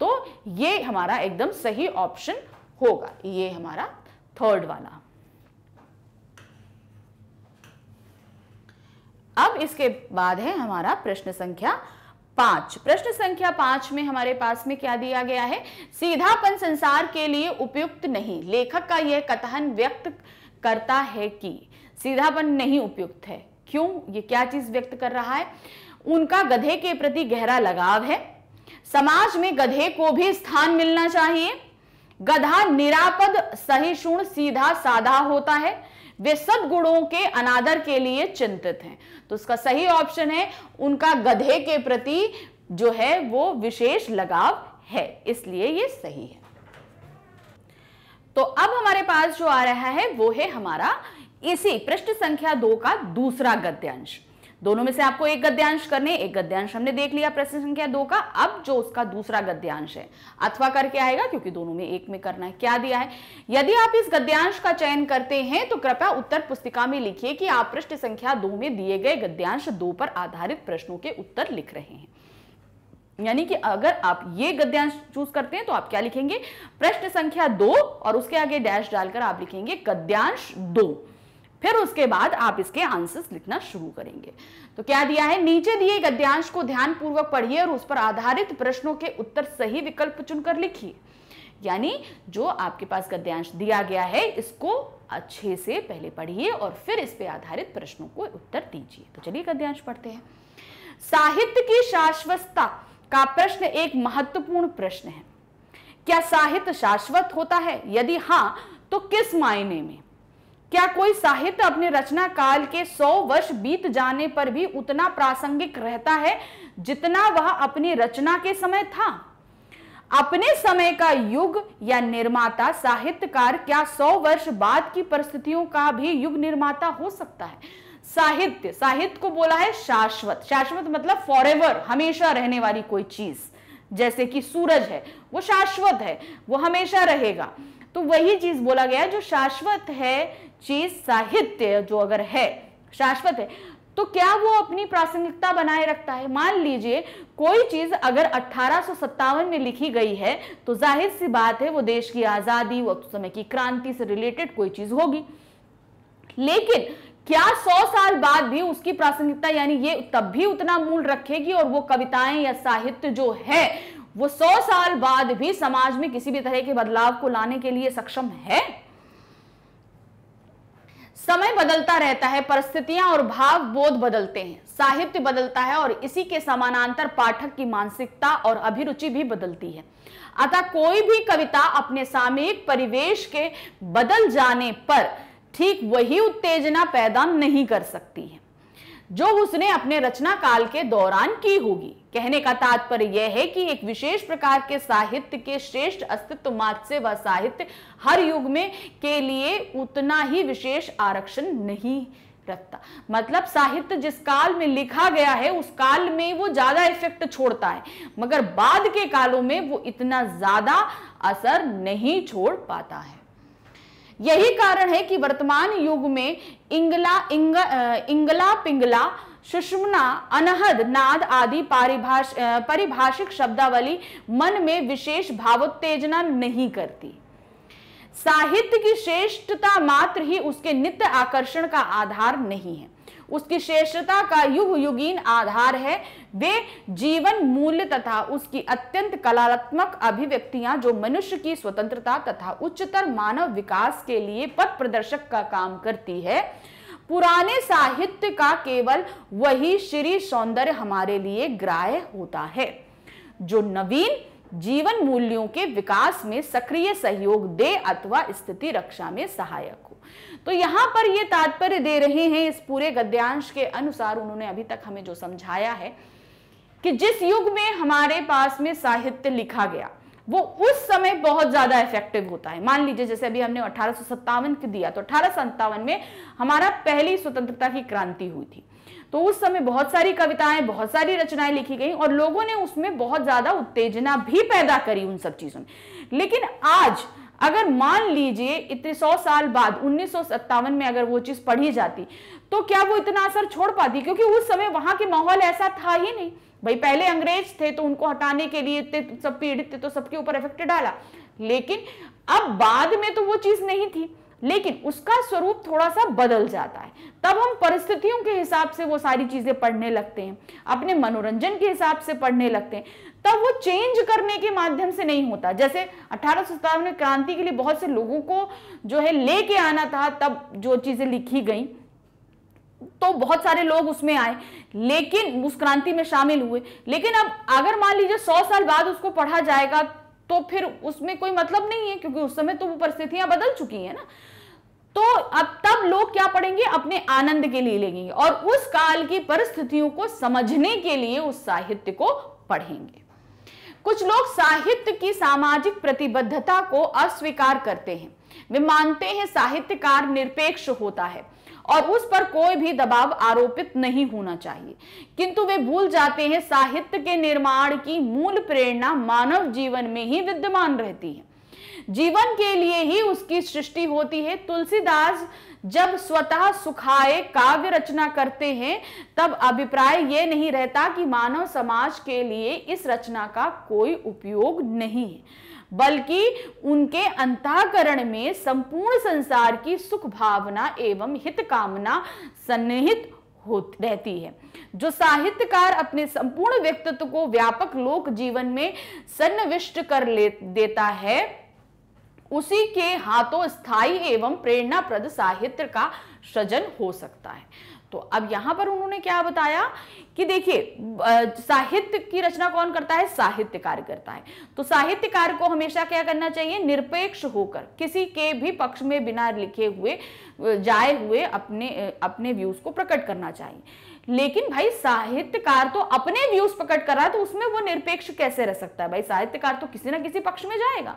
तो ये हमारा एकदम सही ऑप्शन होगा, ये हमारा 3rd वाला। अब इसके बाद है हमारा प्रश्न संख्या 5। प्रश्न संख्या 5 में हमारे पास में क्या दिया गया है? सीधापन संसार के लिए उपयुक्त नहीं। लेखक का यह कथन व्यक्त करता है कि सीधापन नहीं उपयुक्त है। क्यों? ये क्या चीज व्यक्त कर रहा है? उनका गधे के प्रति गहरा लगाव है, समाज में गधे को भी स्थान मिलना चाहिए, गधा निरापद, सहिष्णु, सीधा साधा होता है, वे सद्गुणों के अनादर के लिए चिंतित हैं। तो इसका सही ऑप्शन है उनका गधे के प्रति जो है वो विशेष लगाव है, इसलिए ये सही है। तो अब हमारे पास जो आ रहा है वो है हमारा इसी प्रश्न संख्या 2 का दूसरा गद्यांश। दोनों में से आपको एक गद्यांश करने, एक गद्यांश हमने देख लिया प्रश्न संख्या 2 का। अब जो उसका दूसरा गद्यांश है अथवा करके आएगा, क्योंकि दोनों में एक में करना है। क्या दिया है? यदि आप इस गद्यांश का चयन करते हैं तो कृपया उत्तर पुस्तिका में लिखिए कि आप प्रश्न संख्या 2 में दिए गए गद्यांश 2 पर आधारित प्रश्नों के उत्तर लिख रहे हैं। यानी कि अगर आप ये गद्यांश चूज करते हैं तो आप क्या लिखेंगे? प्रश्न संख्या 2 और उसके आगे डैश डालकर आप लिखेंगे गद्यांश 2। फिर उसके बाद आप इसके आंसर्स लिखना शुरू करेंगे। तो क्या दिया है? नीचे दिए गद्यांश को ध्यानपूर्वक पढ़िए और उस पर आधारित प्रश्नों के उत्तर सही विकल्प चुनकर लिखिए। यानी जो आपके पास गद्यांश दिया गया है इसको अच्छे से पहले पढ़िए और फिर इस पे आधारित प्रश्नों को उत्तर दीजिए। तो चलिए गद्यांश पढ़ते हैं। साहित्य की शाश्वतता का प्रश्न एक महत्वपूर्ण प्रश्न है। क्या साहित्य शाश्वत होता है? यदि हां तो किस मायने में? क्या कोई साहित्य अपने रचना काल के 100 वर्ष बीत जाने पर भी उतना प्रासंगिक रहता है जितना वह अपनी रचना के समय था? अपने समय का युग या निर्माता साहित्यकार क्या 100 वर्ष बाद की परिस्थितियों का भी युग निर्माता हो सकता है? साहित्य को बोला है शाश्वत। शाश्वत मतलब फॉरएवर, हमेशा रहने वाली कोई चीज। जैसे कि सूरज है, वो शाश्वत है, वो हमेशा रहेगा। तो वही चीज बोला गया जो शाश्वत है चीज, साहित्य जो अगर है शाश्वत है तो क्या वो अपनी प्रासंगिकता बनाए रखता है? मान लीजिए कोई चीज अगर 1857 में लिखी गई है तो जाहिर सी बात है वो देश की आजादी, वो समय की क्रांति से रिलेटेड कोई चीज होगी। लेकिन क्या 100 साल बाद भी उसकी प्रासंगिकता यानी ये तब भी उतना मूल रखेगी और वो कविताएं या साहित्य जो है वो 100 साल बाद भी समाज में किसी भी तरह के बदलाव को लाने के लिए सक्षम है? समय बदलता रहता है, परिस्थितियां और भाव बोध बदलते हैं, साहित्य बदलता है और इसी के समानांतर पाठक की मानसिकता और अभिरुचि भी बदलती है। अतः कोई भी कविता अपने सामयिक परिवेश के बदल जाने पर ठीक वही उत्तेजना पैदा नहीं कर सकती है जो उसने अपने रचना काल के दौरान की होगी। कहने का तात्पर्य यह है कि एक विशेष प्रकार के साहित्य के श्रेष्ठ अस्तित्व मात्र से वह साहित्य हर युग में के लिए उतना ही विशेष आरक्षण नहीं रखता। मतलब साहित्य जिस काल में लिखा गया है उस काल में वो ज्यादा इफेक्ट छोड़ता है, मगर बाद के कालों में वो इतना ज्यादा असर नहीं छोड़ पाता है। यही कारण है कि वर्तमान युग में इंगला पिंगला, सुषुम्ना, अनहद, नाद आदि पारिभाषिक शब्दावली मन में विशेष भावोत्तेजना नहीं करती। साहित्य की श्रेष्ठता मात्र ही उसके नित्य आकर्षण का आधार नहीं है, उसकी श्रेष्ठता का युग युगीन आधार है, वे जीवन मूल्य तथा उसकी अत्यंत कलात्मक अभिव्यक्तियां जो मनुष्य की स्वतंत्रता तथा उच्चतर मानव विकास के लिए पथ प्रदर्शक का काम करती है। पुराने साहित्य का केवल वही श्री सौंदर्य हमारे लिए ग्राह्य होता है जो नवीन जीवन मूल्यों के विकास में सक्रिय सहयोग दे अथवा स्थिति रक्षा में सहायक हो। तो यहां पर ये तात्पर्य दे रहे हैं इस पूरे गद्यांश के अनुसार, उन्होंने अभी तक हमें जो समझाया है कि जिस युग में हमारे पास में साहित्य लिखा गया वो उस समय बहुत ज्यादा इफेक्टिव होता है। मान लीजिए जैसे अभी हमने 1857 के दिया, तो 1857 में हमारा पहली स्वतंत्रता की क्रांति हुई थी। तो उस समय बहुत सारी कविताएं, बहुत सारी रचनाएं लिखी गई और लोगों ने उसमें बहुत ज्यादा उत्तेजना भी पैदा करी उन सब चीजों में। लेकिन आज अगर मान लीजिए इतने 100 साल बाद 1957 में अगर वो चीज पढ़ी जाती तो क्या वो इतना असर छोड़ पाती? क्योंकि उस समय वहां के माहौल ऐसा था ही नहीं। भाई पहले अंग्रेज थे तो उनको हटाने के लिए इतने सब पीड़ित थे तो सबके ऊपर इफेक्ट डाला, लेकिन अब बाद में तो वो चीज नहीं थी, लेकिन उसका स्वरूप थोड़ा सा बदल जाता है। तब हम परिस्थितियों के हिसाब से वो सारी चीजें पढ़ने लगते हैं, अपने मनोरंजन के हिसाब से पढ़ने लगते हैं, तब वो चेंज करने के माध्यम से नहीं होता। जैसे 1857 में क्रांति के लिए बहुत से लोगों को जो है लेके आना था, तब जो चीजें लिखी गई तो बहुत सारे लोग उसमें आए, लेकिन उस क्रांति में शामिल हुए। लेकिन अब अगर मान लीजिए 100 साल बाद उसको पढ़ा जाएगा तो फिर उसमें कोई मतलब नहीं है, क्योंकि उस समय तो वो परिस्थितियां बदल चुकी है ना। तो अब तब लोग क्या पढ़ेंगे? अपने आनंद के लिए लेंगे और उस काल की परिस्थितियों को समझने के लिए उस साहित्य को पढ़ेंगे। कुछ लोग साहित्य की सामाजिक प्रतिबद्धता को अस्वीकार करते हैं। वे मानते हैं साहित्यकार निरपेक्ष होता है और उस पर कोई भी दबाव आरोपित नहीं होना चाहिए, किंतु वे भूल जाते हैं साहित्य के निर्माण की मूल प्रेरणा मानव जीवन में ही विद्यमान रहती है, जीवन के लिए ही उसकी सृष्टि होती है। तुलसीदास जब स्वतः सुखाए काव्य रचना करते हैं तब अभिप्राय यह नहीं रहता कि मानव समाज के लिए इस रचना का कोई उपयोग नहीं है, बल्कि उनके अंतःकरण में संपूर्ण संसार की सुख भावना एवं हित कामना सन्निहित रहती है। जो साहित्यकार अपने संपूर्ण व्यक्तित्व को व्यापक लोक जीवन में सन्निविष्ट कर देता है, उसी के हाथों स्थायी एवं प्रेरणाप्रद साहित्य का सृजन हो सकता है। तो अब यहां पर उन्होंने क्या बताया कि देखिए साहित्य की रचना कौन करता है? साहित्यकार करता है। तो साहित्यकार को हमेशा क्या करना चाहिए? निरपेक्ष होकर किसी के भी पक्ष में बिना लिखे हुए जाए हुए अपने व्यूज को प्रकट करना चाहिए। लेकिन भाई साहित्यकार तो अपने व्यूज प्रकट कर रहा है, तो उसमें वो निरपेक्ष कैसे रह सकता है? भाई साहित्यकार तो किसी ना किसी पक्ष में जाएगा।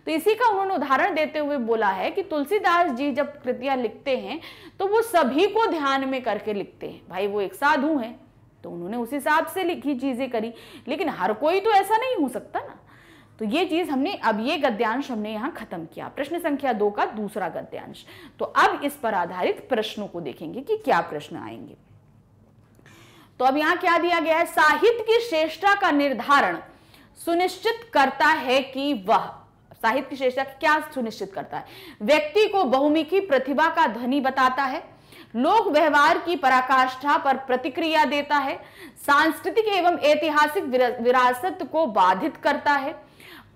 तो इसी का उन्होंने उदाहरण देते हुए बोला है कि तुलसीदास जी जब कृतियां लिखते हैं तो वो सभी को ध्यान में करके लिखते हैं। भाई वो एक साधु हैं तो उन्होंने उस हिसाब से लिखी चीजें करी, लेकिन हर कोई तो ऐसा नहीं हो सकता ना। तो ये चीज हमने अब ये गद्यांश हमने यहां खत्म किया, प्रश्न संख्या 2 का दूसरा गद्यांश। तो अब इस पर आधारित प्रश्नों को देखेंगे कि क्या प्रश्न आएंगे। तो अब यहां क्या दिया गया है? साहित्य की श्रेष्ठता का निर्धारण सुनिश्चित करता है कि वह साहित्य की श्रेष्ठता क्या सुनिश्चित करता है? व्यक्ति को बहुमुखी प्रतिभा का धनी बताता है, लोक व्यवहार की पराकाष्ठा पर प्रतिक्रिया देता है, सांस्कृतिक एवं ऐतिहासिक विरासत को बाधित करता है,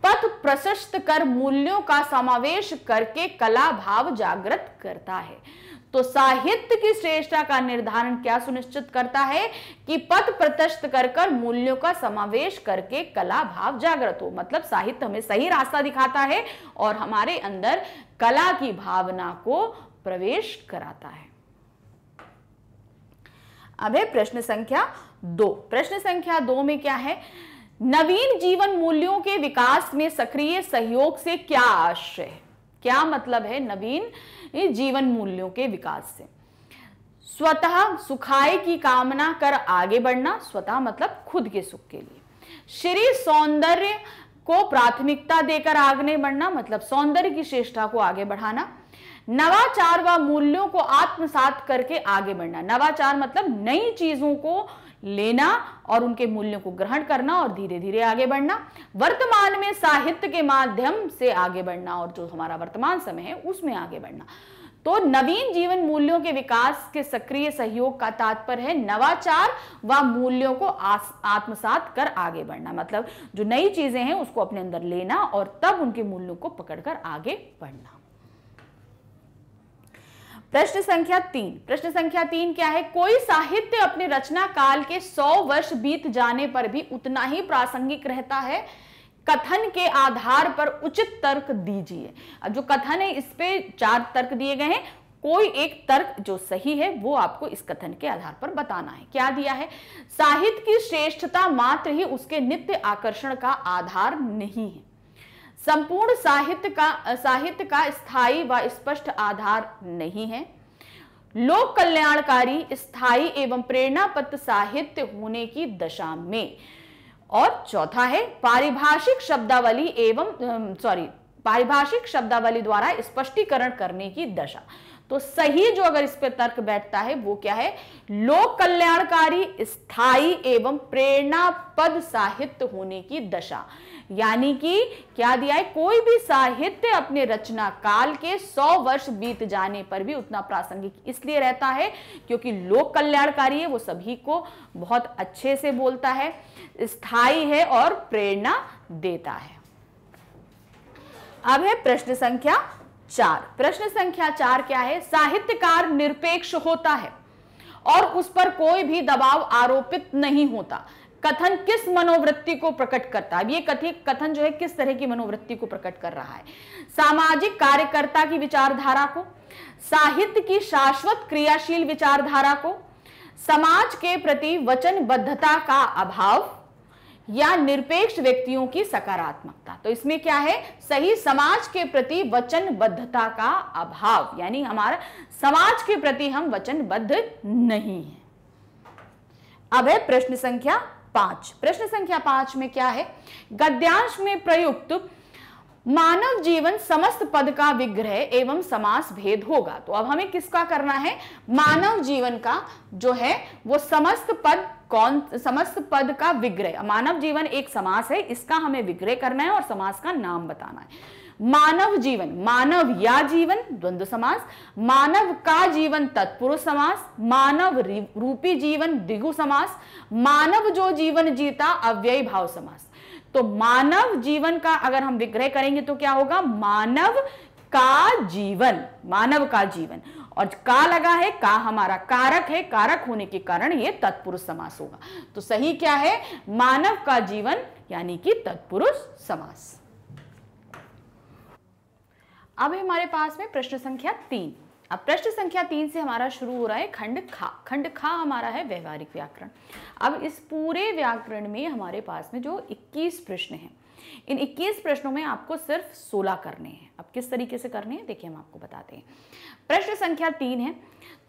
पथ प्रशस्त कर मूल्यों का समावेश करके कला भाव जागृत करता है। तो साहित्य की श्रेष्ठता का निर्धारण क्या सुनिश्चित करता है? कि पथ प्रशस्त कर मूल्यों का समावेश करके कला भाव जागृत हो। मतलब साहित्य हमें सही रास्ता दिखाता है और हमारे अंदर कला की भावना को प्रवेश कराता है। अब है प्रश्न संख्या 2। प्रश्न संख्या 2 में क्या है? नवीन जीवन मूल्यों के विकास में सक्रिय सहयोग से क्या आशय है? क्या मतलब है नवीन जीवन मूल्यों के विकास से? स्वतः सुखाय की कामना कर आगे बढ़ना, स्वतः मतलब खुद के सुख के लिए। श्री सौंदर्य को प्राथमिकता देकर आगे बढ़ना, मतलब सौंदर्य की श्रेष्ठता को आगे बढ़ाना। नवाचार व मूल्यों को आत्मसात करके आगे बढ़ना, नवाचार मतलब नई चीजों को लेना और उनके मूल्यों को ग्रहण करना और धीरे धीरे आगे बढ़ना। वर्तमान में साहित्य के माध्यम से आगे बढ़ना और जो हमारा वर्तमान समय है उसमें आगे बढ़ना। तो नवीन जीवन मूल्यों के विकास के सक्रिय सहयोग का तात्पर्य है नवाचार व मूल्यों को आत्मसात कर आगे बढ़ना। मतलब जो नई चीजें हैं उसको अपने अंदर लेना और तब उनके मूल्यों को पकड़कर आगे बढ़ना। प्रश्न संख्या 3। प्रश्न संख्या 3 क्या है? कोई साहित्य अपने रचना काल के 100 वर्ष बीत जाने पर भी उतना ही प्रासंगिक रहता है। कथन के आधार पर उचित तर्क दीजिए। अब जो कथन है इस पे 4 तर्क दिए गए हैं, कोई एक तर्क जो सही है वो आपको इस कथन के आधार पर बताना है। क्या दिया है? साहित्य की श्रेष्ठता मात्र ही उसके नित्य आकर्षण का आधार नहीं है। संपूर्ण साहित्य का स्थायी व स्पष्ट आधार नहीं है। लोक कल्याणकारी, स्थायी एवं प्रेरणापद साहित्य होने की दशा में। और चौथा है पारिभाषिक शब्दावली द्वारा स्पष्टीकरण करने की दशा। तो सही जो अगर इस पे तर्क बैठता है वो क्या है? लोक कल्याणकारी, स्थायी एवं प्रेरणापद साहित्य होने की दशा। यानी कि क्या दिया है? कोई भी साहित्य अपने रचना काल के 100 वर्ष बीत जाने पर भी उतना प्रासंगिक इसलिए रहता है क्योंकि लोक कल्याणकारी है, वो सभी को बहुत अच्छे से बोलता है, स्थायी है और प्रेरणा देता है। अब है प्रश्न संख्या 4। प्रश्न संख्या 4 क्या है? साहित्यकार निरपेक्ष होता है और उस पर कोई भी दबाव आरोपित नहीं होता। कथन किस मनोवृत्ति को प्रकट करता है? ये कथन जो है किस तरह की मनोवृत्ति को प्रकट कर रहा है? सामाजिक कार्यकर्ता की विचारधारा को, साहित्य की शाश्वत क्रियाशील विचारधारा को, समाज के प्रति वचनबद्धता का अभाव या निरपेक्ष व्यक्तियों की सकारात्मकता। तो इसमें क्या है? सही समाज के प्रति वचनबद्धता का अभाव, यानी हमारा समाज के प्रति हम वचनबद्ध नहीं हैं। अब है प्रश्न संख्या 5। प्रश्न संख्या 5 में क्या है? गद्यांश में प्रयुक्त मानव जीवन समस्त पद का विग्रह एवं समास भेद होगा। तो अब हमें किसका करना है? मानव जीवन का जो है वो समस्त पद का विग्रह। मानव जीवन एक समास है, इसका हमें विग्रह करना है और समास का नाम बताना है। मानव जीवन, मानव या जीवन द्वंद्व समास, मानव का जीवन तत्पुरुष समास, मानव रूपी जीवन द्विगु समास, मानव जो जीवन जीता अव्ययी भाव समास। तो मानव जीवन का अगर हम विग्रह करेंगे तो क्या होगा? मानव का जीवन, मानव का जीवन। और का लगा है, का हमारा कारक है, कारक होने के कारण ये तत्पुरुष समास होगा। तो सही क्या है? मानव का जीवन यानी कि तत्पुरुष समास। अब हमारे पास में प्रश्न संख्या 3। अब प्रश्न संख्या 3 से हमारा शुरू हो रहा है खंड खा। खंड खा हमारा है व्यवहारिक व्याकरण। अब इस पूरे व्याकरण में हमारे पास में जो 21 प्रश्न हैं, इन 21 प्रश्नों में आपको सिर्फ 16 करने हैं। अब किस तरीके से करने हैं देखिए हम आपको बताते हैं। प्रश्न संख्या 3 है,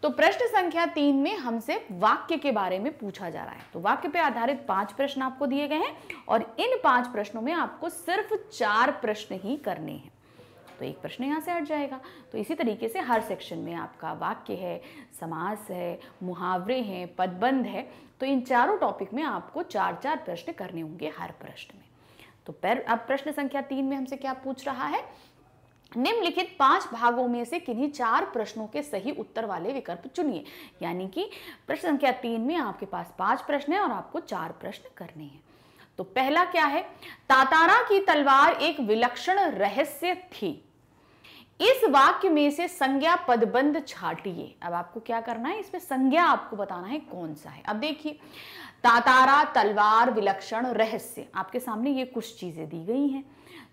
तो प्रश्न संख्या 3 में हमसे वाक्य के बारे में पूछा जा रहा है। तो वाक्य पे आधारित 5 प्रश्न आपको दिए गए हैं और इन 5 प्रश्नों में आपको सिर्फ 4 प्रश्न ही करने हैं। तो एक प्रश्न यहाँ से हट जाएगा। तो इसी तरीके से हर सेक्शन में आपका वाक्य है, समास है, मुहावरे हैं, पदबंध है, तो इन चारों टॉपिक में आपको 4-4 प्रश्न करने होंगे हर प्रश्न में। तो अब प्रश्न संख्या 3 में हमसे क्या पूछ रहा है? निम्नलिखित 5 भागों में से किन्हीं 4 प्रश्नों के सही उत्तर वाले विकल्प चुनिए। यानी कि प्रश्न संख्या 3 में आपके पास 5 प्रश्न है और आपको 4 प्रश्न करने हैं। तो पहला क्या है? तातारा की तलवार एक विलक्षण रहस्य थी। इस वाक्य में से संज्ञा पदबंध छाटिए। अब आपको क्या करना है? इसमें संज्ञा आपको बताना है कौन सा है। अब देखिए, तातारा, तलवार, विलक्षण, रहस्य, आपके सामने ये कुछ चीजें दी गई हैं।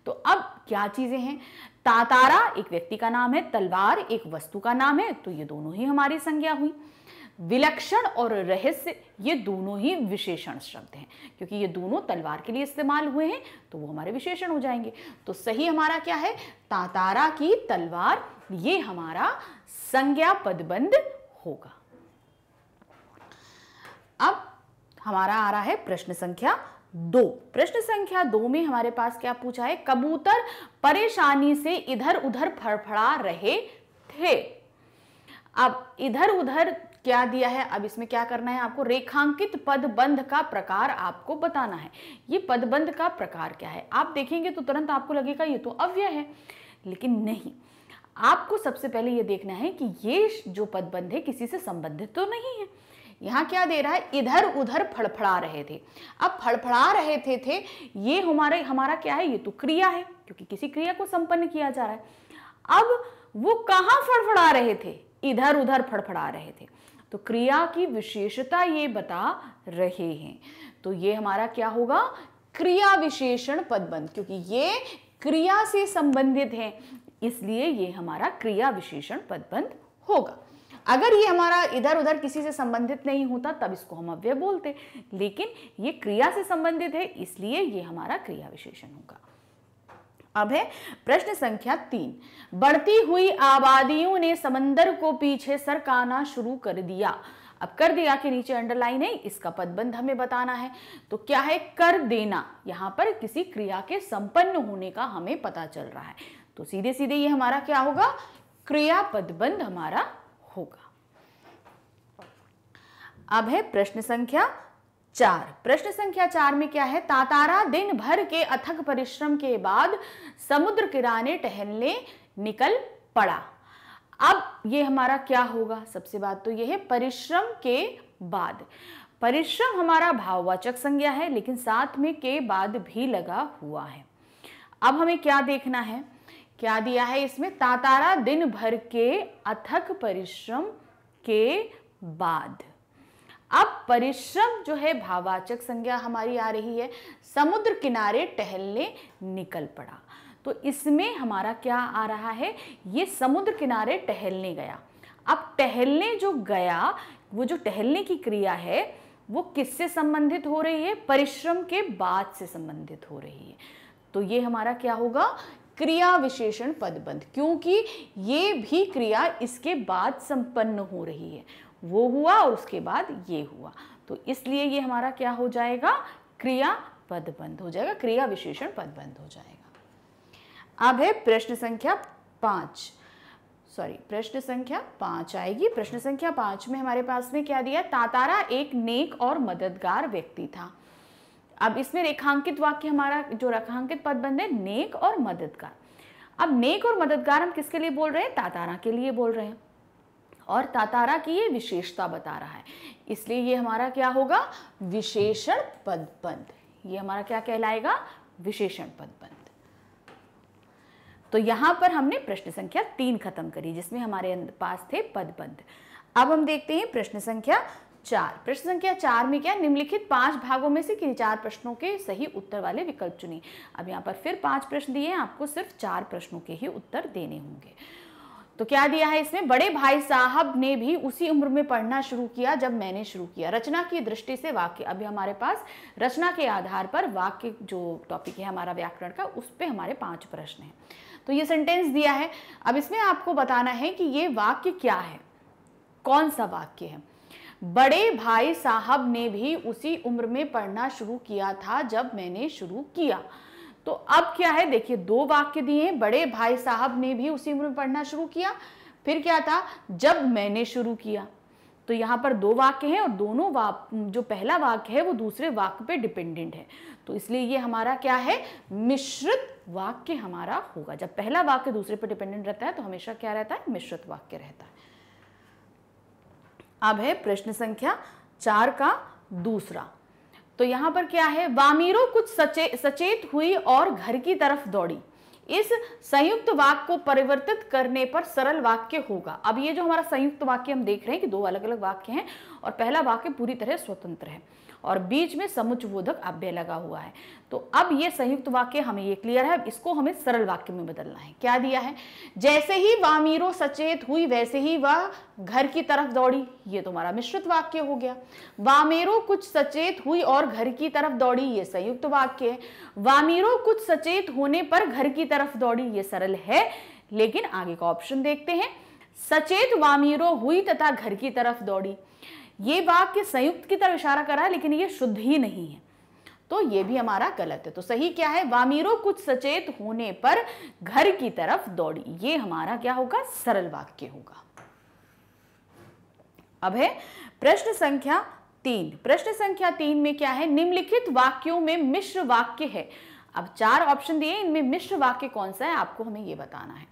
तो अब क्या चीजें हैं? तातारा एक व्यक्ति का नाम है, तलवार एक वस्तु का नाम है, तो ये दोनों ही हमारी संज्ञा हुई। विलक्षण और रहस्य ये दोनों ही विशेषण शब्द हैं, क्योंकि ये दोनों तलवार के लिए इस्तेमाल हुए हैं तो वो हमारे विशेषण हो जाएंगे। तो सही हमारा क्या है? तातारा की तलवार, ये हमारा संज्ञा पदबंध होगा। अब हमारा आ रहा है प्रश्न संख्या 2। प्रश्न संख्या 2 में हमारे पास क्या पूछा है? कबूतर परेशानी से इधर उधर फड़फड़ा रहे थे। अब इधर उधर क्या दिया है? अब इसमें क्या करना है आपको? रेखांकित पदबंध का प्रकार आपको बताना है। ये पदबंध का प्रकार क्या है? आप देखेंगे तो तुरंत आपको लगेगा ये तो अव्यय है, लेकिन नहीं। आपको सबसे पहले ये देखना है कि ये जो पदबंध है किसी से संबंधित तो नहीं है। यहाँ क्या दे रहा है, इधर उधर फड़फड़ा रहे थे। अब फड़फड़ा रहे थे ये हमारा क्या है, ये तो क्रिया है क्योंकि किसी क्रिया को संपन्न किया जा रहा है। अब वो कहाँ फड़फड़ा रहे थे, इधर उधर फड़फड़ा रहे थे, तो क्रिया की विशेषता ये बता रहे हैं। तो ये हमारा क्या होगा, क्रिया विशेषण पदबंध, क्योंकि ये क्रिया से संबंधित है इसलिए ये हमारा क्रिया विशेषण पदबंध होगा। अगर ये हमारा इधर उधर किसी से संबंधित नहीं होता तब इसको हम अव्यय बोलते, लेकिन ये क्रिया से संबंधित है इसलिए ये हमारा क्रिया विशेषण होगा। अब है प्रश्न संख्या 3, बढ़ती हुई आबादियों ने समंदर को पीछे सरकाना शुरू कर दिया। अब कर दिया के नीचे अंडरलाइन है, इसका पदबंध हमें बताना है। तो क्या है, कर देना, यहां पर किसी क्रिया के संपन्न होने का हमें पता चल रहा है, तो सीधे सीधे ये हमारा क्या होगा, क्रिया पदबंध हमारा होगा। अब है प्रश्न संख्या 4। प्रश्न संख्या 4 में क्या है, तातारा दिन भर के अथक परिश्रम के बाद समुद्र किनारे टहलने निकल पड़ा। अब ये हमारा क्या होगा, सबसे बात तो ये है परिश्रम के बाद। परिश्रम हमारा भाववाचक संज्ञा है लेकिन साथ में के बाद भी लगा हुआ है। अब हमें क्या देखना है, क्या दिया है इसमें, तातारा दिन भर के अथक परिश्रम के बाद। अब परिश्रम जो है भाववाचक संज्ञा हमारी आ रही है, समुद्र किनारे टहलने निकल पड़ा, तो इसमें हमारा क्या आ रहा है, ये समुद्र किनारे टहलने गया। अब टहलने जो गया, वो जो टहलने की क्रिया है वो किससे संबंधित हो रही है, परिश्रम के बाद से संबंधित हो रही है। तो ये हमारा क्या होगा, क्रिया विशेषण पदबंध, क्योंकि ये भी क्रिया इसके बाद संपन्न हो रही है, वो हुआ और उसके बाद ये हुआ, तो इसलिए ये हमारा क्या हो जाएगा, क्रिया पदबंध हो जाएगा, क्रिया विशेषण पदबंध हो जाएगा। अब है प्रश्न संख्या 5, प्रश्न संख्या 5 आएगी। प्रश्न संख्या 5 में हमारे पास में क्या दिया, तातारा एक नेक और मददगार व्यक्ति था। अब इसमें रेखांकित वाक्य हमारा जो रेखांकित पदबंध है, नेक और मददगार। अब नेक और मददगार हम किसके लिए बोल रहे हैं, तातारा के लिए बोल रहे हैं, और तातारा की ये विशेषता बता रहा है, इसलिए ये हमारा क्या होगा, विशेषण पदबंध। ये हमारा क्या कहलाएगा, विशेषण पदबंध। तो यहां पर हमने प्रश्न संख्या 3 खत्म करी जिसमें हमारे पास थे पदबंध। अब हम देखते हैं प्रश्न संख्या 4। प्रश्न संख्या 4 में क्या, निम्नलिखित 5 भागों में से किन 4 प्रश्नों के सही उत्तर वाले विकल्प चुनिए। अब यहाँ पर फिर 5 प्रश्न दिए हैं, आपको सिर्फ 4 प्रश्नों के ही उत्तर देने होंगे। तो क्या दिया है इसमें, बड़े भाई साहब ने भी उसी उम्र में पढ़ना शुरू किया जब मैंने शुरू किया। रचना की दृष्टि से वाक्य, अभी हमारे पास रचना के आधार पर वाक्य जो टॉपिक है हमारा व्याकरण का, उस पर हमारे 5 प्रश्न हैं। तो ये सेंटेंस दिया है, अब इसमें आपको बताना है कि ये वाक्य क्या है, कौन सा वाक्य है। बड़े भाई साहब ने भी उसी उम्र में पढ़ना शुरू किया था जब मैंने शुरू किया। तो अब क्या है, देखिए 2 वाक्य दिए हैं, बड़े भाई साहब ने भी उसी उम्र में पढ़ना शुरू किया, फिर क्या था, जब मैंने शुरू किया। तो यहाँ पर 2 वाक्य हैं और दोनों जो पहला वाक्य है वो दूसरे वाक्य पे डिपेंडेंट है, तो इसलिए ये हमारा क्या है, मिश्रित वाक्य हमारा होगा। जब पहला वाक्य दूसरे पे डिपेंडेंट रहता है तो हमेशा क्या रहता है, मिश्रित वाक्य रहता है। अब है प्रश्न संख्या 4 का दूसरा। तो यहां पर क्या है, वामीरो कुछ सचेत हुई और घर की तरफ दौड़ी। इस संयुक्त वाक्य को परिवर्तित करने पर सरल वाक्य होगा। अब ये जो हमारा संयुक्त वाक्य हम देख रहे हैं कि 2 अलग अलग वाक्य हैं और पहला वाक्य पूरी तरह स्वतंत्र है और बीच में समुच्चयबोधक अव्यय लगा हुआ है। तो अब ये संयुक्त वाक्य हमें ये क्लियर है, अब इसको हमें सरल वाक्य में बदलना है। क्या दिया है, जैसे ही वामीरो सचेत हुई वैसे ही वह घर की तरफ दौड़ी, ये तो हमारा मिश्रित वाक्य हो गया। वामीरो कुछ सचेत हुई और घर की तरफ दौड़ी, ये संयुक्त वाक्य है। वामीरो कुछ सचेत होने पर घर की तरफ दौड़ी, ये सरल है, लेकिन आगे का ऑप्शन देखते हैं, सचेत वामीरो हुई तथा घर की तरफ दौड़ी। ये वाक्य संयुक्त की तरफ इशारा कर रहा है लेकिन ये शुद्ध ही नहीं है, तो ये भी हमारा गलत है। तो सही क्या है, वामीरो कुछ सचेत होने पर घर की तरफ दौड़ी, ये हमारा क्या होगा, सरल वाक्य होगा। अब है प्रश्न संख्या 3। प्रश्न संख्या 3 में क्या है, निम्नलिखित वाक्यों में मिश्र वाक्य है। अब 4 ऑप्शन दिए, इनमें मिश्र वाक्य कौन सा है आपको हमें ये बताना है।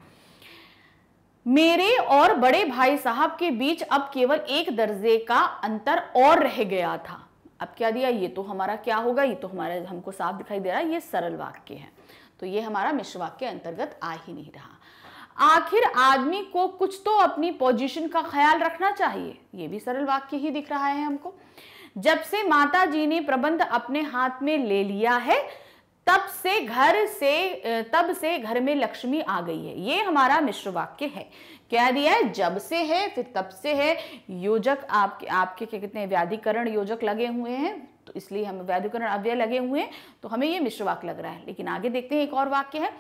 मेरे और बड़े भाई साहब के बीच अब केवल 1 दर्जे का अंतर और रह गया था। अब क्या दिया, ये तो हमारा क्या होगा, ये तो हमारा हमको साफ दिखाई दे रहा है, ये सरल वाक्य है, तो ये हमारा मिश्र वाक्य अंतर्गत आ ही नहीं रहा। आखिर आदमी को कुछ तो अपनी पोजीशन का ख्याल रखना चाहिए, ये भी सरल वाक्य ही दिख रहा है हमको। जब से माता जी ने प्रबंध अपने हाथ में ले लिया है तब से घर में लक्ष्मी आ गई है, ये हमारा मिश्र वाक्य है। क्या दिया है, जब से है, फिर तब से है, योजक आपके क्या कहते हैं, व्याधिकरण योजक लगे हुए हैं, तो इसलिए हम व्याधिकरण अव्यय लगे हुए हैं, तो हमें ये मिश्र वाक्य लग रहा है। लेकिन आगे देखते हैं, एक और वाक्य है,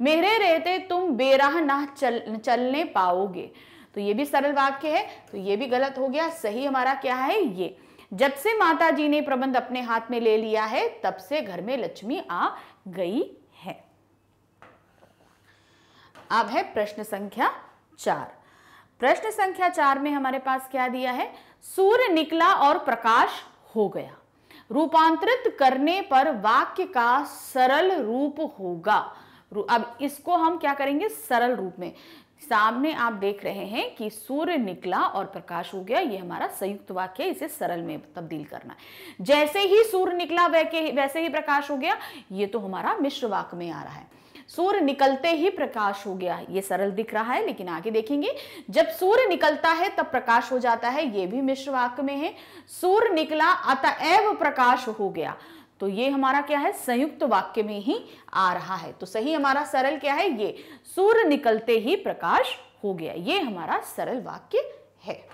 मेरे रहते तुम बेराह ना चलने पाओगे, तो ये भी सरल वाक्य है, तो ये भी गलत हो गया। सही हमारा क्या है, ये जब से माता जी ने प्रबंध अपने हाथ में ले लिया है तब से घर में लक्ष्मी आ गई है। अब है प्रश्न संख्या 4। प्रश्न संख्या 4 में हमारे पास क्या दिया है, सूर्य निकला और प्रकाश हो गया, रूपांतरित करने पर वाक्य का सरल रूप होगा। अब इसको हम क्या करेंगे, सरल रूप में। सामने आप देख रहे हैं कि सूर्य निकला और प्रकाश हो गया, ये हमारा संयुक्त वाक्य है, इसे सरल में तब्दील करना है। जैसे ही सूर्य निकला वैसे ही प्रकाश हो गया, ये तो हमारा मिश्र वाक्य में आ रहा है। सूर्य निकलते ही प्रकाश हो गया, ये सरल दिख रहा है, लेकिन आगे देखेंगे, जब सूर्य निकलता है तब प्रकाश हो जाता है, ये भी मिश्र वाक्य में है। सूर्य निकला अतएव प्रकाश हो गया, तो ये हमारा क्या है, संयुक्त वाक्य में ही आ रहा है। तो सही हमारा सरल क्या है, ये सूर्य निकलते ही प्रकाश हो गया, ये हमारा सरल वाक्य है।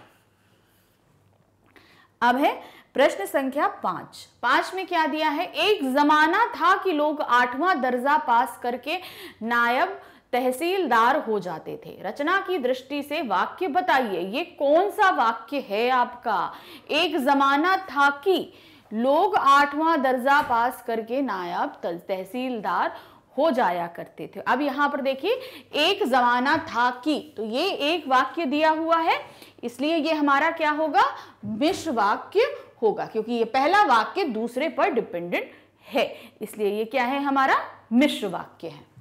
अब है प्रश्न संख्या 5। 5 में क्या दिया है, एक जमाना था कि लोग 8वां दर्जा पास करके नायब तहसीलदार हो जाते थे। रचना की दृष्टि से वाक्य बताइए, ये कौन सा वाक्य है आपका। एक जमाना था कि लोग 8वां दर्जा पास करके नायब तहसीलदार हो जाया करते थे। अब यहां पर देखिए, एक जमाना था कि, तो ये एक वाक्य दिया हुआ है, इसलिए ये हमारा क्या होगा, मिश्र वाक्य होगा, क्योंकि ये पहला वाक्य दूसरे पर डिपेंडेंट है, इसलिए ये क्या है, हमारा मिश्र वाक्य है।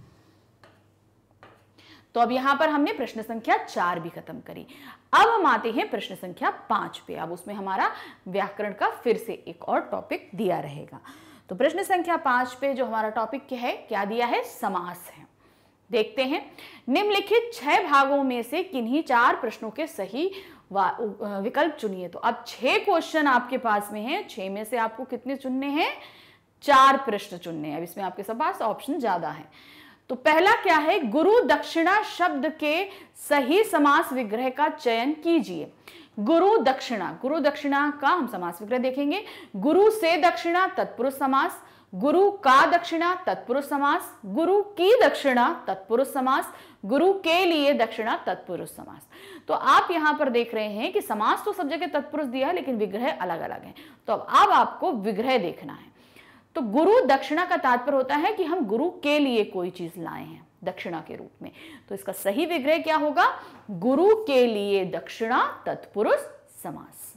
तो अब यहां पर हमने प्रश्न संख्या 4 भी खत्म करी। अब हम आते हैं प्रश्न संख्या 5 पे। अब उसमें हमारा व्याकरण का फिर से एक और टॉपिक दिया रहेगा। तो प्रश्न संख्या 5 पे जो हमारा टॉपिक क्या है, क्या दिया है, समास है। देखते हैं, निम्नलिखित 6 भागों में से किन्हीं 4 प्रश्नों के सही विकल्प चुनिए। तो अब 6 क्वेश्चन आपके पास में है, 6 में से आपको कितने चुनने हैं, 4 प्रश्न चुनने हैं। अब इसमें आपके पास ऑप्शन ज्यादा है। तो पहला क्या है, गुरु दक्षिणा शब्द के सही समास विग्रह का चयन कीजिए। गुरु दक्षिणा का हम समास विग्रह देखेंगे। गुरु से दक्षिणा तत्पुरुष समास, गुरु का दक्षिणा तत्पुरुष समास, गुरु की दक्षिणा तत्पुरुष समास, गुरु के लिए दक्षिणा तत्पुरुष समास। तो आप यहां पर देख रहे हैं कि समास तो सब जगह तत्पुरुष दिया है, लेकिन विग्रह अलग अलग है। तो अब आपको विग्रह देखना है। तो गुरु दक्षिणा का तात्पर्य होता है कि हम गुरु के लिए कोई चीज लाए हैं दक्षिणा के रूप में। तो इसका सही विग्रह क्या होगा, गुरु के लिए दक्षिणा तत्पुरुष समास।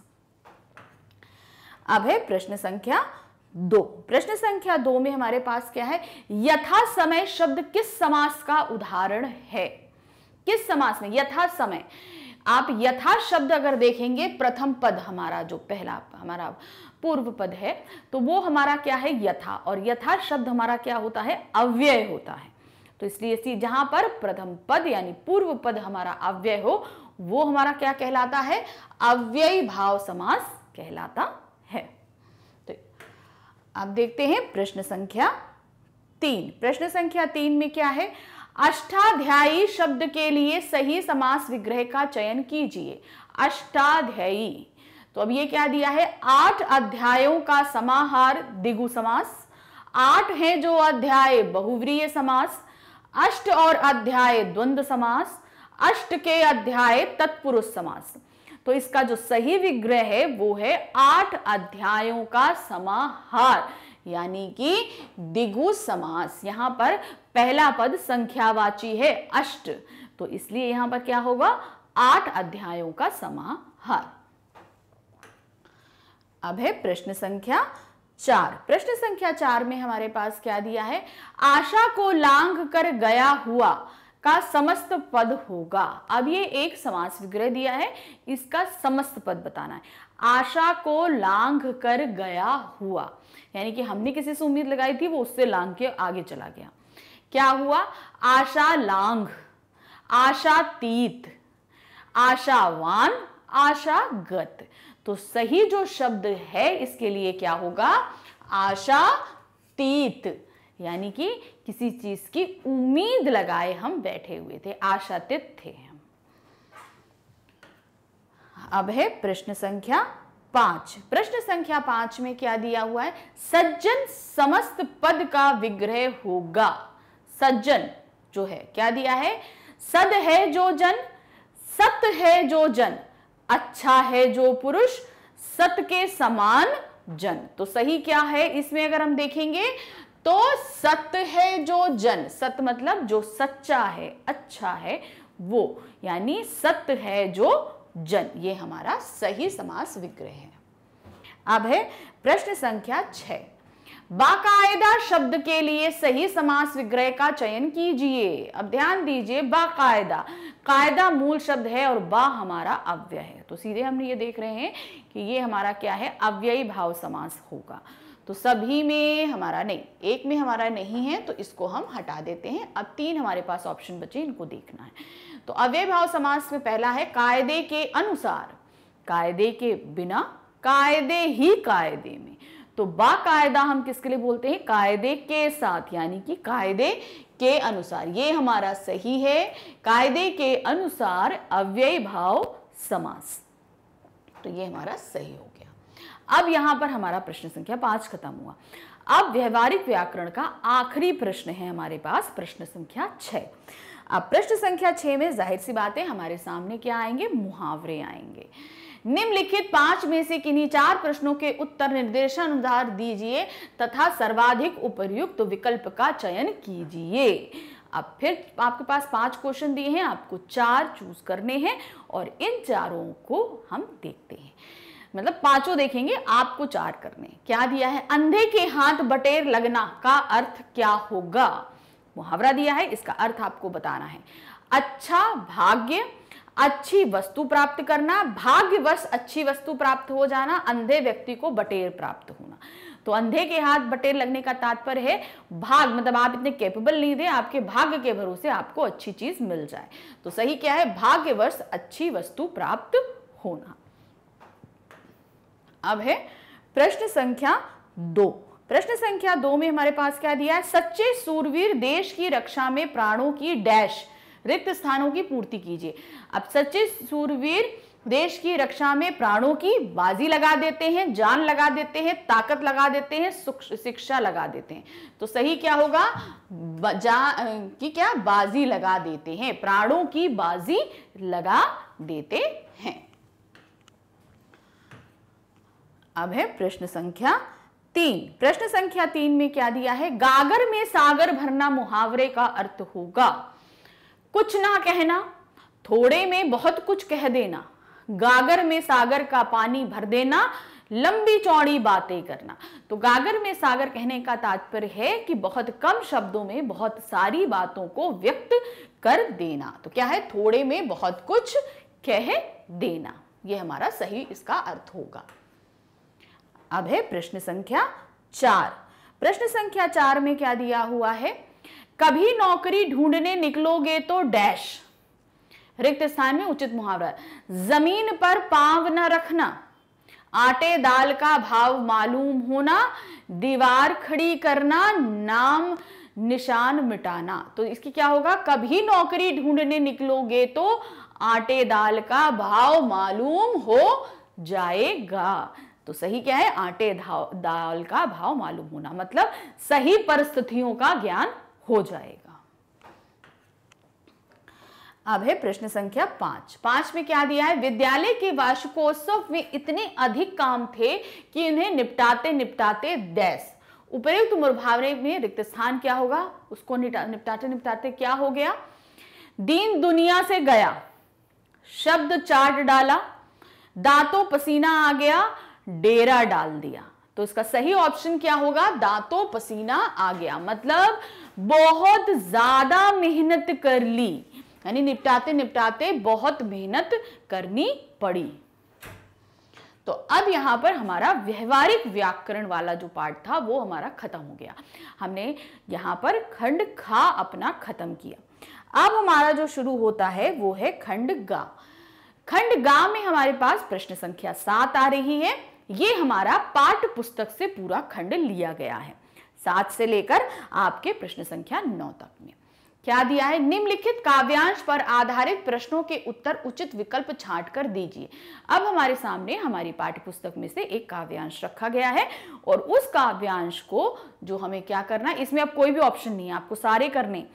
अब है प्रश्न संख्या 2। प्रश्न संख्या 2 में हमारे पास क्या है, यथा समय शब्द किस समास का उदाहरण है। किस समास में, यथा समय। आप यथा शब्द अगर देखेंगे, प्रथम पद हमारा जो पहला हमारा पूर्व पद है, तो वो हमारा क्या है, यथा, और यथा शब्द हमारा क्या होता है, अव्यय होता है। तो इसलिए जहां पर प्रथम पद यानी पूर्व पद हमारा अव्यय हो, वो हमारा क्या कहलाता है, अव्ययी भाव समास कहलाता है। तो अब देखते हैं प्रश्न संख्या 3। प्रश्न संख्या 3 में क्या है, अष्टाध्यायी शब्द के लिए सही समास विग्रह का चयन कीजिए। अष्टाध्यायी, तो अब ये क्या दिया है, 8 अध्यायों का समाहार द्विगु समास, 8 हैं जो अध्याय बहुव्रीहि समास, अष्ट और अध्याय द्वंद्व समास, अष्ट के अध्याय तत्पुरुष समास। तो इसका जो सही विग्रह है वो है 8 अध्यायों का समाहार, यानी कि द्विगु समास। यहां पर पहला पद संख्यावाची है अष्ट, तो इसलिए यहां पर क्या होगा, 8 अध्यायों का समाहार। अब है प्रश्न संख्या 4। प्रश्न संख्या 4 में हमारे पास क्या दिया है, आशा को लांघ कर गया हुआ का समस्त पद होगा। अब ये एक समास विग्रह दिया है, इसका समस्त पद बताना है। आशा को लांघ कर गया हुआ, यानी कि हमने किसी से उम्मीद लगाई थी, वो उससे लांघ के आगे चला गया। क्या हुआ? आशा लांघ, आशातीत, आशावान, आशागत। तो सही जो शब्द है इसके लिए क्या होगा? आशातीत, यानी कि किसी चीज की उम्मीद लगाए हम बैठे हुए थे, आशातीत थे हम। अब है प्रश्न संख्या 5। प्रश्न संख्या 5 में क्या दिया हुआ है? सज्जन समस्त पद का विग्रह होगा। सज्जन जो है क्या दिया है? सद है जो जन, सत है जो जन, अच्छा है जो पुरुष, सत के समान जन। तो सही क्या है इसमें अगर हम देखेंगे तो सत है जो जन, सत मतलब जो सच्चा है, अच्छा है वो, यानी सत है जो जन, ये हमारा सही समास विग्रह है। अब है प्रश्न संख्या 6। बाकायदा शब्द के लिए सही समास विग्रह का चयन कीजिए। अब ध्यान दीजिए, बाकायदा, कायदा मूल शब्द है और बा हमारा अव्यय है, तो सीधे हम ये देख रहे हैं कि ये हमारा क्या है? अव्ययी भाव समास होगा। तो सभी में हमारा नहीं, एक में हमारा नहीं है, तो इसको हम हटा देते हैं। अब 3 हमारे पास ऑप्शन बचे, इनको देखना है। तो अव्ययी भाव समास में पहला है कायदे के अनुसार, कायदे के बिना, कायदे ही कायदे में। तो बाकायदा हम किसके लिए बोलते हैं? कायदे के साथ, यानी कि कायदे के अनुसार, ये हमारा सही है। कायदे के अनुसार अव्ययी भाव समास, तो ये हमारा सही हो गया। अब यहां पर हमारा प्रश्न संख्या 5 खत्म हुआ। अब व्यवहारिक व्याकरण का आखिरी प्रश्न है हमारे पास, प्रश्न संख्या 6। अब प्रश्न संख्या 6 में जाहिर सी बात है हमारे सामने क्या आएंगे? मुहावरे आएंगे। निम्नलिखित 5 में से किन्हीं 4 प्रश्नों के उत्तर निर्देशानुसार दीजिए तथा सर्वाधिक उपयुक्त विकल्प का चयन कीजिए। अब फिर आपके पास 5 क्वेश्चन दिए हैं, आपको 4 चूज करने हैं और इन चारों को हम देखते हैं, मतलब 5 देखेंगे, आपको 4 करने। क्या दिया है? अंधे के हाथ बटेर लगना का अर्थ क्या होगा? मुहावरा दिया है, इसका अर्थ आपको बताना है। अच्छा भाग्य, अच्छी वस्तु प्राप्त करना, भाग्यवश अच्छी वस्तु प्राप्त हो जाना, अंधे व्यक्ति को बटेर प्राप्त होना। तो अंधे के हाथ बटेर लगने का तात्पर्य है भाग, मतलब आप इतने कैपेबल नहीं थे, आपके भाग्य के भरोसे आपको अच्छी चीज मिल जाए। तो सही क्या है? भाग्यवश अच्छी वस्तु प्राप्त होना। अब है प्रश्न संख्या 2। प्रश्न संख्या 2 में हमारे पास क्या दिया है? सच्चे सूरवीर देश की रक्षा में प्राणों की डैश रिक्त स्थानों की पूर्ति कीजिए। अब सच्चे सूरवीर देश की रक्षा में प्राणों की बाजी लगा देते हैं, जान लगा देते हैं, ताकत लगा देते हैं, शिक्षा लगा देते हैं। तो सही क्या होगा? क्या बाजी लगा देते हैं, प्राणों की बाजी लगा देते हैं। अब है प्रश्न संख्या 3। प्रश्न संख्या 3 में क्या दिया है? गागर में सागर भरना मुहावरे का अर्थ होगा। कुछ ना कहना, थोड़े में बहुत कुछ कह देना, गागर में सागर का पानी भर देना, लंबी चौड़ी बातें करना। तो गागर में सागर कहने का तात्पर्य है कि बहुत कम शब्दों में बहुत सारी बातों को व्यक्त कर देना। तो क्या है? थोड़े में बहुत कुछ कह देना, यह हमारा सही इसका अर्थ होगा। अब है प्रश्न संख्या 4। प्रश्न संख्या 4 में क्या दिया हुआ है? कभी नौकरी ढूंढने निकलोगे तो डैश, रिक्त स्थान में उचित मुहावरा। जमीन पर पांव न रखना, आटे दाल का भाव मालूम होना, दीवार खड़ी करना, नाम निशान मिटाना। तो इसकी क्या होगा? कभी नौकरी ढूंढने निकलोगे तो आटे दाल का भाव मालूम हो जाएगा। तो सही क्या है? आटे दाल का भाव मालूम होना, मतलब सही परिस्थितियों का ज्ञान हो जाएगा। अब है प्रश्न संख्या 5। 5 में क्या दिया है? विद्यालय के वार्षिकोत्सव में इतने अधिक काम थे कि उन्हें निपटाते निपटाते डैश। उपयुक्त मुहावरे में रिक्त स्थान क्या होगा? उसको निपटाते निपटाते क्या हो गया? दीन दुनिया से गया, शब्द चाट डाला, दांतों पसीना आ गया, डेरा डाल दिया। तो इसका सही ऑप्शन क्या होगा? दांतों पसीना आ गया, मतलब बहुत ज्यादा मेहनत कर ली, यानी निपटाते निपटाते बहुत मेहनत करनी पड़ी। तो अब यहां पर हमारा व्यवहारिक व्याकरण वाला जो पार्ट था वो हमारा खत्म हो गया। हमने यहां पर खंड खा अपना खत्म किया। अब हमारा जो शुरू होता है वो है खंड गा। खंड गा में हमारे पास प्रश्न संख्या 7 आ रही है। ये हमारा पाठ्य पुस्तक से पूरा खंड लिया गया है, 7 से लेकर आपके प्रश्न संख्या 9 तक में। क्या दिया है? निम्नलिखित काव्यांश पर आधारित प्रश्नों के उत्तर उचित विकल्प छांट कर दीजिए। अब हमारे सामने हमारी पाठ्य पुस्तक में से एक काव्यांश रखा गया है और उस काव्यांश को जो हमें क्या करना है, इसमें अब कोई भी ऑप्शन नहीं है, आपको सारे करने,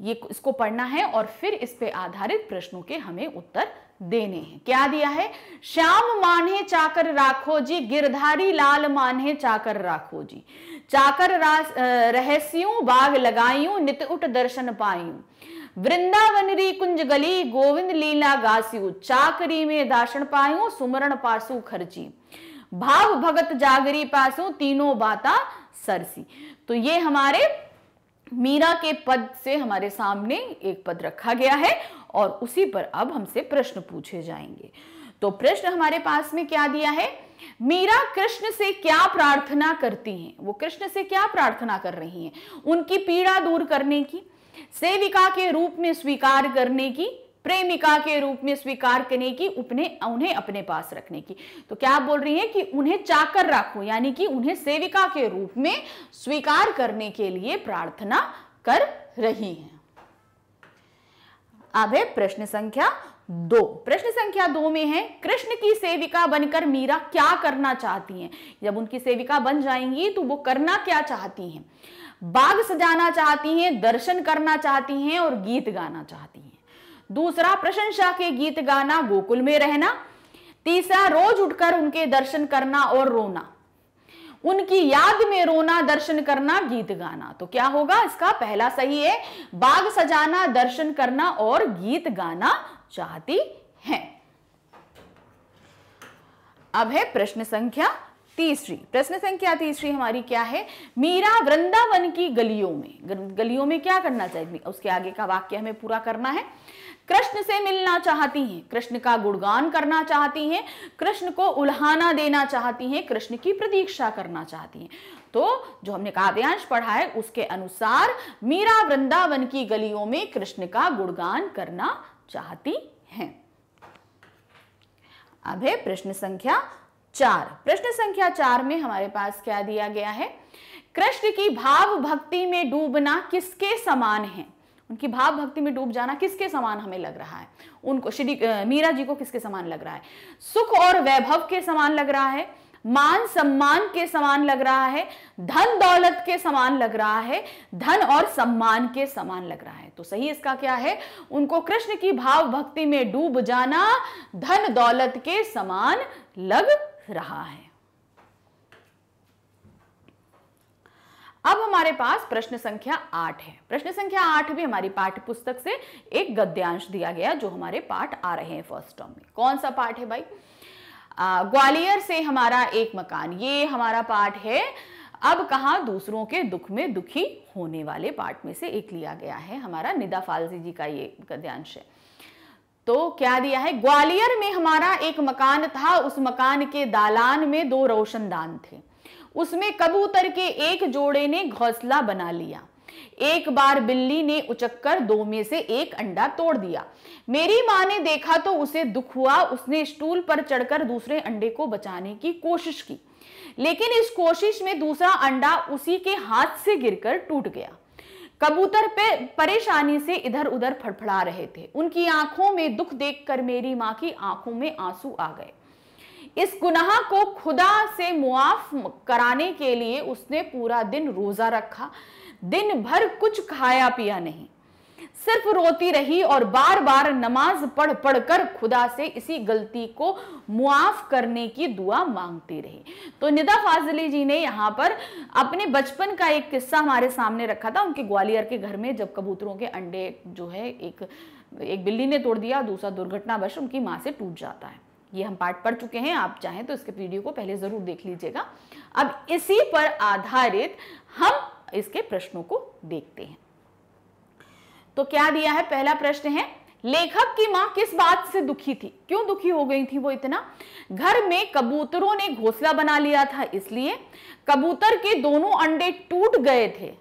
ये इसको पढ़ना है और फिर इस पे आधारित प्रश्नों के हमें उत्तर देने हैं। क्या दिया है? श्याम मान्हे चाकर राखो जी, गिरधारी लाल मान्हे चाकर राखो जी, चाकर रहस्यों बाग लगायूं, नित उठ दर्शन पायूं, वृंदावन री कुंज गली, गोविंद लीला गास्यू, चाकरी में दाशन पायूं, सुमरण पासु खर्ची, भाव भगत जागरी पासु, तीनों बाता सरसी। तो ये हमारे मीरा के पद से हमारे सामने एक पद रखा गया है और उसी पर अब हमसे प्रश्न पूछे जाएंगे। तो प्रश्न हमारे पास में क्या दिया है? मीरा कृष्ण से क्या प्रार्थना करती हैं? वो कृष्ण से क्या प्रार्थना कर रही हैं? उनकी पीड़ा दूर करने की, सेविका के रूप में स्वीकार करने की, प्रेमिका के रूप में स्वीकार करने की, उन्हें अपने पास रखने की। तो क्या बोल रही हैं कि उन्हें चाकर रखो, यानी कि उन्हें सेविका के रूप में स्वीकार करने के लिए प्रार्थना कर रही हैं। अब है प्रश्न संख्या 2। प्रश्न संख्या 2 में है, कृष्ण की सेविका बनकर मीरा क्या करना चाहती हैं? जब उनकी सेविका बन जाएंगी तो वो करना क्या चाहती हैं? बाग सजाना चाहती हैं, दर्शन करना चाहती हैं और गीत गाना चाहती हैं। दूसरा, प्रशंसा के गीत गाना, गोकुल में रहना। तीसरा, रोज उठकर उनके दर्शन करना और रोना, उनकी याद में रोना, दर्शन करना, गीत गाना। तो क्या होगा? इसका पहला सही है, बाग सजाना, दर्शन करना और गीत गाना चाहती हैं। अब है प्रश्न संख्या 3। प्रश्न संख्या 3 हमारी क्या है? मीरा वृंदावन की गलियों में क्या करना चाहिए? उसके आगे का वाक्य हमें पूरा करना है। कृष्ण से मिलना चाहती हैं, कृष्ण का गुणगान करना चाहती हैं, कृष्ण को उल्हाना देना चाहती हैं, कृष्ण की प्रतीक्षा करना चाहती हैं। तो जो हमने काव्यांश पढ़ा है उसके अनुसार मीरा वृंदावन की गलियों में कृष्ण का गुणगान करना चाहती हैं। अब है प्रश्न संख्या 4। प्रश्न संख्या 4 में हमारे पास क्या दिया गया है? कृष्ण की भाव भक्ति में डूबना किसके समान है? उनकी भाव भक्ति में डूब जाना किसके समान हमें लग रहा है? उनको श्री मीरा जी को किसके समान लग रहा है? सुख और वैभव के समान लग रहा है, मान सम्मान के समान लग रहा है, धन दौलत के समान लग रहा है, धन और सम्मान के समान लग रहा है। तो सही इसका क्या है? उनको कृष्ण की भाव भक्ति में डूब जाना धन दौलत के समान लग रहा है। अब हमारे पास प्रश्न संख्या 8 है। प्रश्न संख्या 8 भी हमारी पाठ्य पुस्तक से एक गद्यांश दिया गया जो हमारे पाठ आ रहे हैं फर्स्ट टर्म में। कौन सा पाठ है भाई? ग्वालियर से हमारा एक मकान, ये हमारा पाठ है। अब कहां दूसरों के दुख में दुखी होने वाले पाठ में से एक लिया गया है, हमारा निदा फालसी जी का ये गद्यांश है। तो क्या दिया है? ग्वालियर में हमारा एक मकान था, उस मकान के दालान में 2 रोशनदान थे, उसमें कबूतर के एक जोड़े ने घोंसला बना लिया। एक बार बिल्ली ने उचक्कर 2 में से 1 अंडा तोड़ दिया। मेरी माँ ने देखा तो उसे दुख हुआ, उसने स्टूल पर चढ़कर दूसरे अंडे को बचाने की कोशिश की, लेकिन इस कोशिश में दूसरा अंडा उसी के हाथ से गिरकर टूट गया। कबूतर पे परेशानी से इधर उधर फड़फड़ा रहे थे। उनकी आंखों में दुख देखकर मेरी माँ की आंखों में आंसू आ गए। इस गुनाह को खुदा से मुआफ कराने के लिए उसने पूरा दिन रोजा रखा, दिन भर कुछ खाया पिया नहीं, सिर्फ रोती रही और बार बार नमाज पढ़ पढ़कर खुदा से इसी गलती को मुआफ करने की दुआ मांगती रही। तो निदा फाजली जी ने यहाँ पर अपने बचपन का एक किस्सा हमारे सामने रखा था। उनके ग्वालियर के घर में जब कबूतरों के अंडे जो है एक बिल्ली ने तोड़ दिया, दूसरा दुर्घटनावश उनकी माँ से टूट जाता है। ये हम पाठ पढ़ चुके हैं, आप चाहें तो इसके वीडियो को पहले जरूर देख लीजिएगा। अब इसी पर आधारित हम इसके प्रश्नों को देखते हैं। तो क्या दिया है, पहला प्रश्न है, लेखक की मां किस बात से दुखी थी? क्यों दुखी हो गई थी वो इतना? घर में कबूतरों ने घोंसला बना लिया था इसलिए। कबूतर के दोनों अंडे टूट गए थे।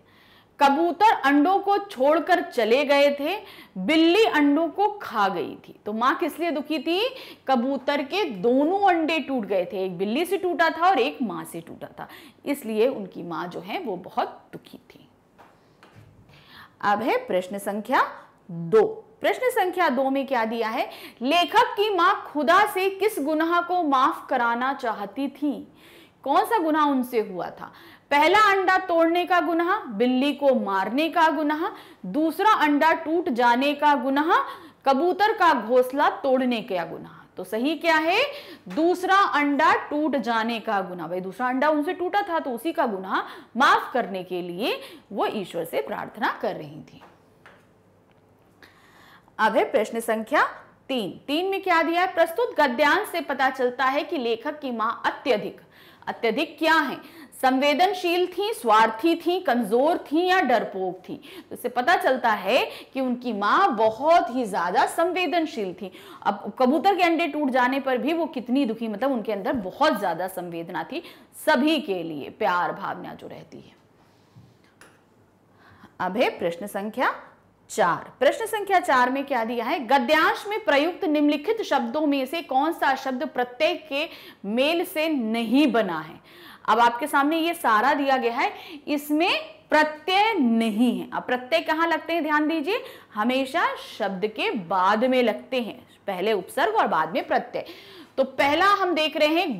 कबूतर अंडों को छोड़कर चले गए थे। बिल्ली अंडों को खा गई थी। तो मां किस लिए दुखी थी? कबूतर के दोनों अंडे टूट गए थे, एक बिल्ली से टूटा था और एक मां से टूटा था, इसलिए उनकी मां जो है वो बहुत दुखी थी। अब है प्रश्न संख्या 2। प्रश्न संख्या 2 में क्या दिया है, लेखक की मां खुदा से किस गुनाह को माफ कराना चाहती थी? कौन सा गुनाह उनसे हुआ था? पहला अंडा तोड़ने का गुनाह, बिल्ली को मारने का गुनाह, दूसरा अंडा टूट जाने का गुनाह, कबूतर का घोंसला तोड़ने का गुनाह। तो सही क्या है, दूसरा अंडा टूट जाने का गुनाह। भाई दूसरा अंडा उनसे टूटा था तो उसी का गुनाह माफ करने के लिए वो ईश्वर से प्रार्थना कर रही थी। अब है प्रश्न संख्या 3 में क्या दिया है, प्रस्तुत गद्यांश से पता चलता है कि लेखक की मां अत्यधिक क्या है, संवेदनशील थी, स्वार्थी थी, कमजोर थी या डरपोक थी? तो इससे पता चलता है कि उनकी मां बहुत ही ज्यादा संवेदनशील थी। अब कबूतर के अंडे टूट जाने पर भी वो कितनी दुखी, मतलब उनके अंदर बहुत ज्यादा संवेदना थी, सभी के लिए प्यार भावना जो रहती है। अब है प्रश्न संख्या 4। प्रश्न संख्या 4 में क्या दिया है, गद्यांश में प्रयुक्त निम्नलिखित शब्दों में से कौन सा शब्द प्रत्यय के मेल से नहीं बना है? अब आपके सामने ये सारा दिया गया है, इसमें प्रत्यय नहीं है। अब प्रत्यय कहां लगते हैं, ध्यान दीजिए, हमेशा शब्द के बाद में लगते हैं, पहले उपसर्ग और बाद में प्रत्यय। तो पहला हम देख रहे हैं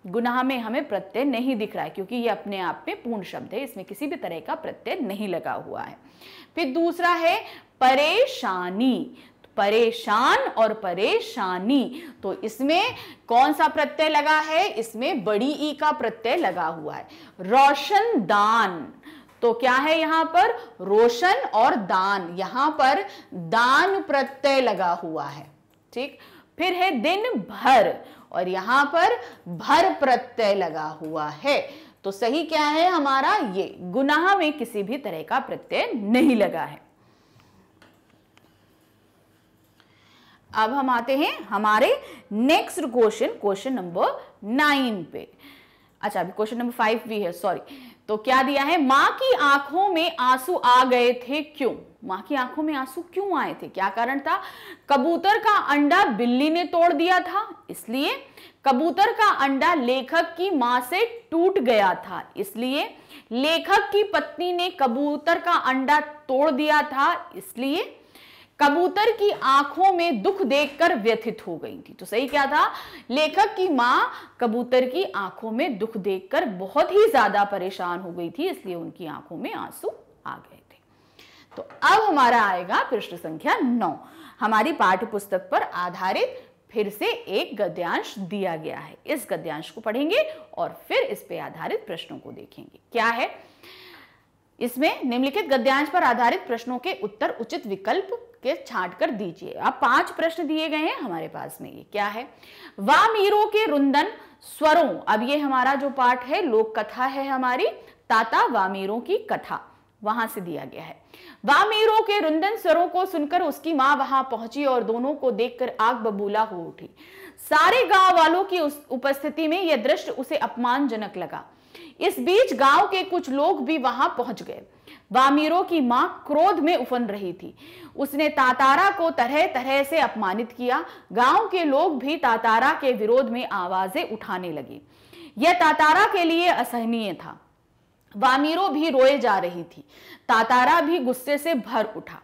गुनाह में हमें प्रत्यय नहीं दिख रहा है क्योंकि ये अपने आप में पूर्ण शब्द है, इसमें किसी भी तरह का प्रत्यय नहीं लगा हुआ है। फिर दूसरा है परेशानी, परेशान और परेशानी, तो इसमें कौन सा प्रत्यय लगा है, इसमें बड़ी ई का प्रत्यय लगा हुआ है। रोशनदान, तो क्या है यहां पर, रोशन और दान, यहां पर दान प्रत्यय लगा हुआ है, ठीक। फिर है दिन भर, और यहां पर भर प्रत्यय लगा हुआ है। तो सही क्या है हमारा, ये गुनाह में किसी भी तरह का प्रत्यय नहीं लगा है। अब हम आते हैं हमारे नेक्स्ट क्वेश्चन नंबर 9 पे। अच्छा, अभी क्वेश्चन नंबर 5 भी है, सॉरी। तो क्या दिया है, मां की आंखों में आंसू आ गए थे, क्यों? मां की आंखों में आंसू क्यों आए थे, क्या कारण था? कबूतर का अंडा बिल्ली ने तोड़ दिया था इसलिए। कबूतर का अंडा लेखक की मां से टूट गया था इसलिए। लेखक की पत्नी ने कबूतर का अंडा तोड़ दिया था इसलिए। कबूतर की आंखों में दुख देखकर व्यथित हो गई थी। तो सही क्या था, लेखक की मां कबूतर की आंखों में दुख देखकर बहुत ही ज्यादा परेशान हो गई थी, इसलिए उनकी आंखों में आंसू आ गए थे। तो अब हमारा आएगा प्रश्न संख्या 9। हमारी पाठ्य पुस्तक पर आधारित फिर से एक गद्यांश दिया गया है, इस गद्यांश को पढ़ेंगे और फिर इस पे आधारित प्रश्नों को देखेंगे। क्या है इसमें, निम्नलिखित गद्यांश पर आधारित प्रश्नों के उत्तर उचित विकल्प के छांट कर दीजिए। अब 5 प्रश्न दिए गए हैं हमारे पास में। ये क्या है, वामीरों के रुंदन स्वरों, अब ये हमारा जो पाठ है लोक कथा है हमारी, ताता वामीरों की कथा, वहां से दिया गया है। वामीरों के रुंदन स्वरों को सुनकर उसकी मां वहां पहुंची और दोनों को देखकर आग बबूला हो उठी। सारे गांव वालों की उस उपस्थिति में यह दृश्य उसे अपमानजनक लगा। इस बीच गांव के कुछ लोग भी वहां पहुंच गए। वामीरों की मां क्रोध में उफन रही थी। उसने तातारा को तरह तरह से अपमानित किया। गांव के लोग भी तातारा के विरोध में आवाजें उठाने लगे। यह तातारा के लिए असहनीय था। वामीरो भी रोए जा रही थी। तातारा भी गुस्से से भर उठा।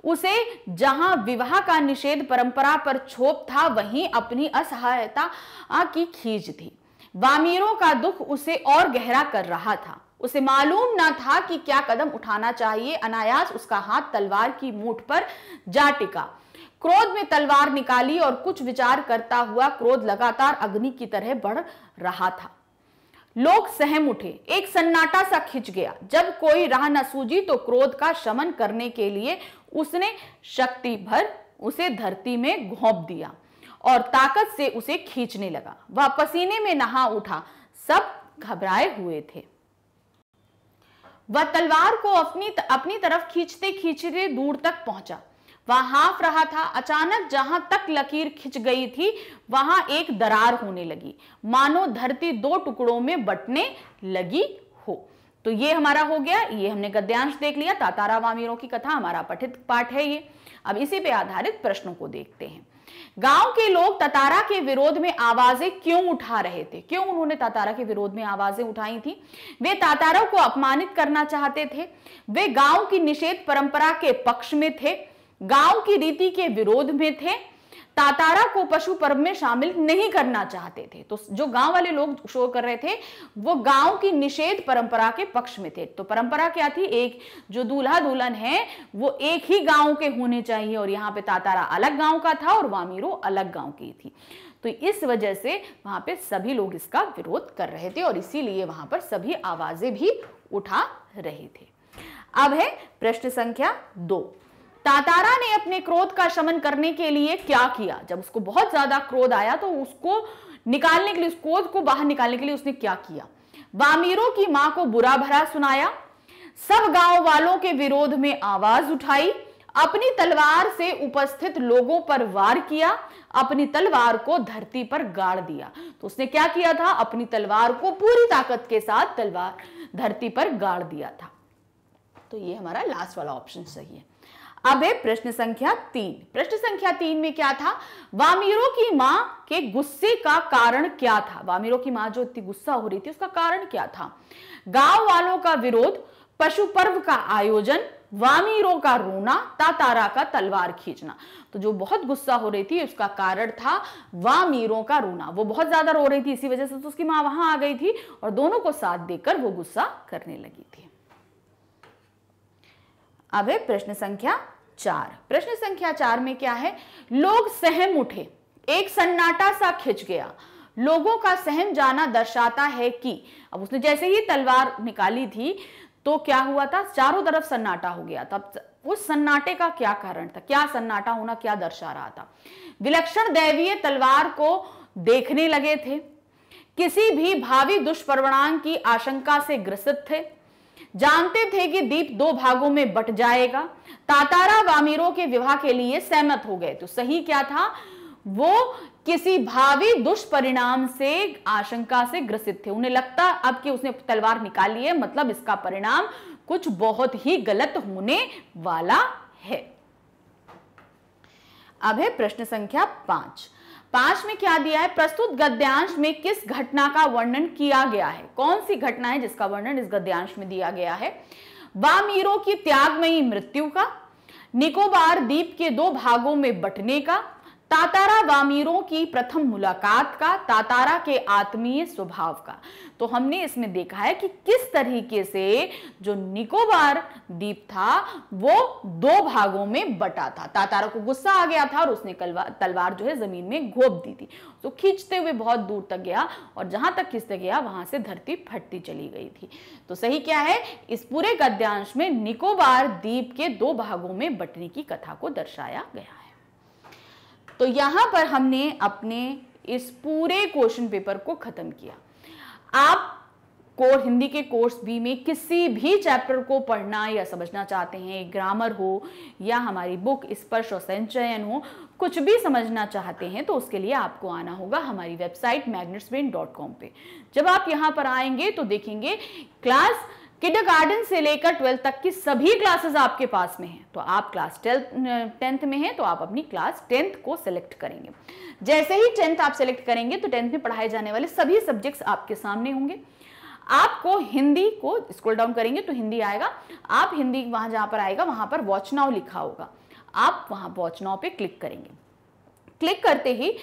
उसे जहां विवाह का निषेध परंपरा पर क्षोभ था, वहीं अपनी असहायता की खींच थी। वामीरो का दुख उसे और गहरा कर रहा था। उसे मालूम न था कि क्या कदम उठाना चाहिए। अनायास उसका हाथ तलवार की मूठ पर जा टिका। क्रोध में तलवार निकाली और कुछ विचार करता हुआ क्रोध लगातार अग्नि की तरह बढ़ रहा था। लोग सहम उठे। एक सन्नाटा सा खिंच गया। जब कोई राह न सूझी तो क्रोध का शमन करने के लिए उसने शक्ति भर उसे धरती में घोंप दिया और ताकत से उसे खींचने लगा। वह पसीने में नहा उठा। सब घबराए हुए थे। वह तलवार को अपनी तरफ खींचते खींचते दूर तक पहुंचा। वह हाँफ रहा था। अचानक जहां तक लकीर खिंच गई थी वहां एक दरार होने लगी, मानो धरती दो टुकड़ों में बंटने लगी हो। तो ये हमारा हो गया, ये हमने गद्यांश देख लिया। तातारा वामीरों की कथा हमारा पठित पाठ है ये। अब इसी पे आधारित प्रश्नों को देखते हैं। गांव के लोग तातारा के विरोध में आवाजें क्यों उठा रहे थे? क्यों उन्होंने तातारा के विरोध में आवाजें उठाई थी? वे तातारों को अपमानित करना चाहते थे। वे गांव की निषेध परंपरा के पक्ष में थे, गांव की रीति के विरोध में थे। तातारा को पशु पर्व में शामिल नहीं करना चाहते थे। तो जो गांव वाले लोग शोर कर रहे थे वो गांव की निषेध परंपरा के पक्ष में थे। तो परंपरा क्या थी? एक जो दूल्हा दुल्हन है वो एक ही गांव के होने चाहिए, और यहाँ पे तातारा अलग गांव का था और वामीरो अलग गांव की थी। तो इस वजह से वहां पे सभी लोग इसका विरोध कर रहे थे और इसीलिए वहां पर सभी आवाजें भी उठा रहे थे। अब है प्रश्न संख्या 2। तातारा ने अपने क्रोध का शमन करने के लिए क्या किया? जब उसको बहुत ज्यादा क्रोध आया तो उसको निकालने के लिए, उस क्रोध को बाहर निकालने के लिए उसने क्या किया? वामीरों की मां को बुरा भला सुनाया, सब गांव वालों के विरोध में आवाज उठाई, अपनी तलवार से उपस्थित लोगों पर वार किया, अपनी तलवार को धरती पर गाड़ दिया। तो उसने क्या किया था? अपनी तलवार को पूरी ताकत के साथ तलवार धरती पर गाड़ दिया था। तो ये हमारा लास्ट वाला ऑप्शन सही है। अब है प्रश्न संख्या 3। प्रश्न संख्या 3 में क्या था? वामीरों की मां के गुस्से का कारण क्या था? वामीरों की मां जो इतनी गुस्सा हो रही थी उसका कारण क्या था? गांव वालों का विरोध, पशु पर्व का आयोजन, वामीरों का रोना, तातारा का तलवार खींचना। तो जो बहुत गुस्सा हो रही थी उसका कारण था वामीरों का रोना। वो बहुत ज्यादा रो रही थी, इसी वजह से तो उसकी मां वहां आ गई थी और दोनों को साथ देकर वो गुस्सा करने लगी थी। अब है प्रश्न संख्या 4। प्रश्न संख्या 4 में क्या है? लोग सहम उठे, एक सन्नाटा सा खिंच गया। लोगों का सहम जाना दर्शाता है कि, अब उसने जैसे ही तलवार निकाली थी तो क्या हुआ था? चारों तरफ सन्नाटा हो गया था। उस सन्नाटे का क्या कारण था? क्या सन्नाटा होना क्या दर्शा रहा था? विलक्षण दैवीय तलवार को देखने लगे थे, किसी भी भावी दुष्परिणाम की आशंका से ग्रसित थे, जानते थे कि द्वीप 2 भागों में बट जाएगा, तातारा वामीरों के विवाह के लिए सहमत हो गए। तो सही क्या था? वो किसी भावी दुष्परिणाम से आशंका से ग्रसित थे। उन्हें लगता अब कि उसने तलवार निकाली है मतलब इसका परिणाम कुछ बहुत ही गलत होने वाला है। अब है प्रश्न संख्या 5 में क्या दिया है? प्रस्तुत गद्यांश में किस घटना का वर्णन किया गया है? कौन सी घटना है जिसका वर्णन इस गद्यांश में दिया गया है? वामीरों की त्यागमयी मृत्यु का, निकोबार द्वीप के 2 भागों में बंटने का, तातारा वामीरों की प्रथम मुलाकात का, तातारा के आत्मीय स्वभाव का। तो हमने इसमें देखा है कि किस तरीके से जो निकोबार द्वीप था वो 2 भागों में बटा था। तातारा को गुस्सा आ गया था और उसने तलवार जो है जमीन में घोंप दी थी। तो खींचते हुए बहुत दूर तक गया और जहां तक खींचते गया वहां से धरती फटती चली गई थी। तो सही क्या है? इस पूरे गद्यांश में निकोबार द्वीप के 2 भागों में बंटने की कथा को दर्शाया गया है। तो यहां पर हमने अपने इस पूरे क्वेश्चन पेपर को खत्म किया। आप हिंदी के कोर्स बी में किसी भी चैप्टर को पढ़ना या समझना चाहते हैं, ग्रामर हो या हमारी बुक स्पर्श और संचयन हो, कुछ भी समझना चाहते हैं तो उसके लिए आपको आना होगा हमारी वेबसाइट magnetsbrain.com पे। जब आप यहां पर आएंगे तो देखेंगे क्लास किंडरगार्टन से लेकर 12th तक की सभी क्लासेस आपके पास में हैं। तो आप क्लास 10th में हैं तो आप अपनी क्लास 10th को सिलेक्ट करेंगे। जैसे ही 10th आप सिलेक्ट करेंगे तो 10th में पढ़ाए जाने वाले सभी सब्जेक्ट्स आपके सामने होंगे। आपको हिंदी को स्क्रॉल डाउन करेंगे तो हिंदी आएगा। आप हिंदी वहां जहां पर आएगा वहां पर वॉच नाउ लिखा होगा, आप वहां वॉच नाउ पे क्लिक करेंगे। क्लिक करते ही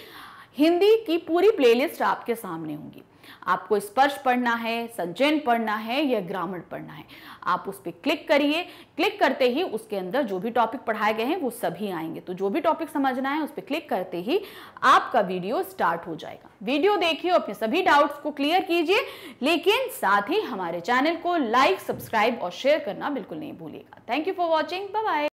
हिंदी की पूरी प्लेलिस्ट आपके सामने होंगी। आपको स्पर्श पढ़ना है, संचयन पढ़ना है या ग्रामर पढ़ना है, आप उस पर क्लिक करिए। क्लिक करते ही उसके अंदर जो भी टॉपिक पढ़ाए गए हैं वो सभी आएंगे। तो जो भी टॉपिक समझना है उस पर क्लिक करते ही आपका वीडियो स्टार्ट हो जाएगा। वीडियो देखिए, अपने सभी डाउट्स को क्लियर कीजिए, लेकिन साथ ही हमारे चैनल को लाइक, सब्सक्राइब और शेयर करना बिल्कुल नहीं भूलिएगा। Thank you for watching, bye bye.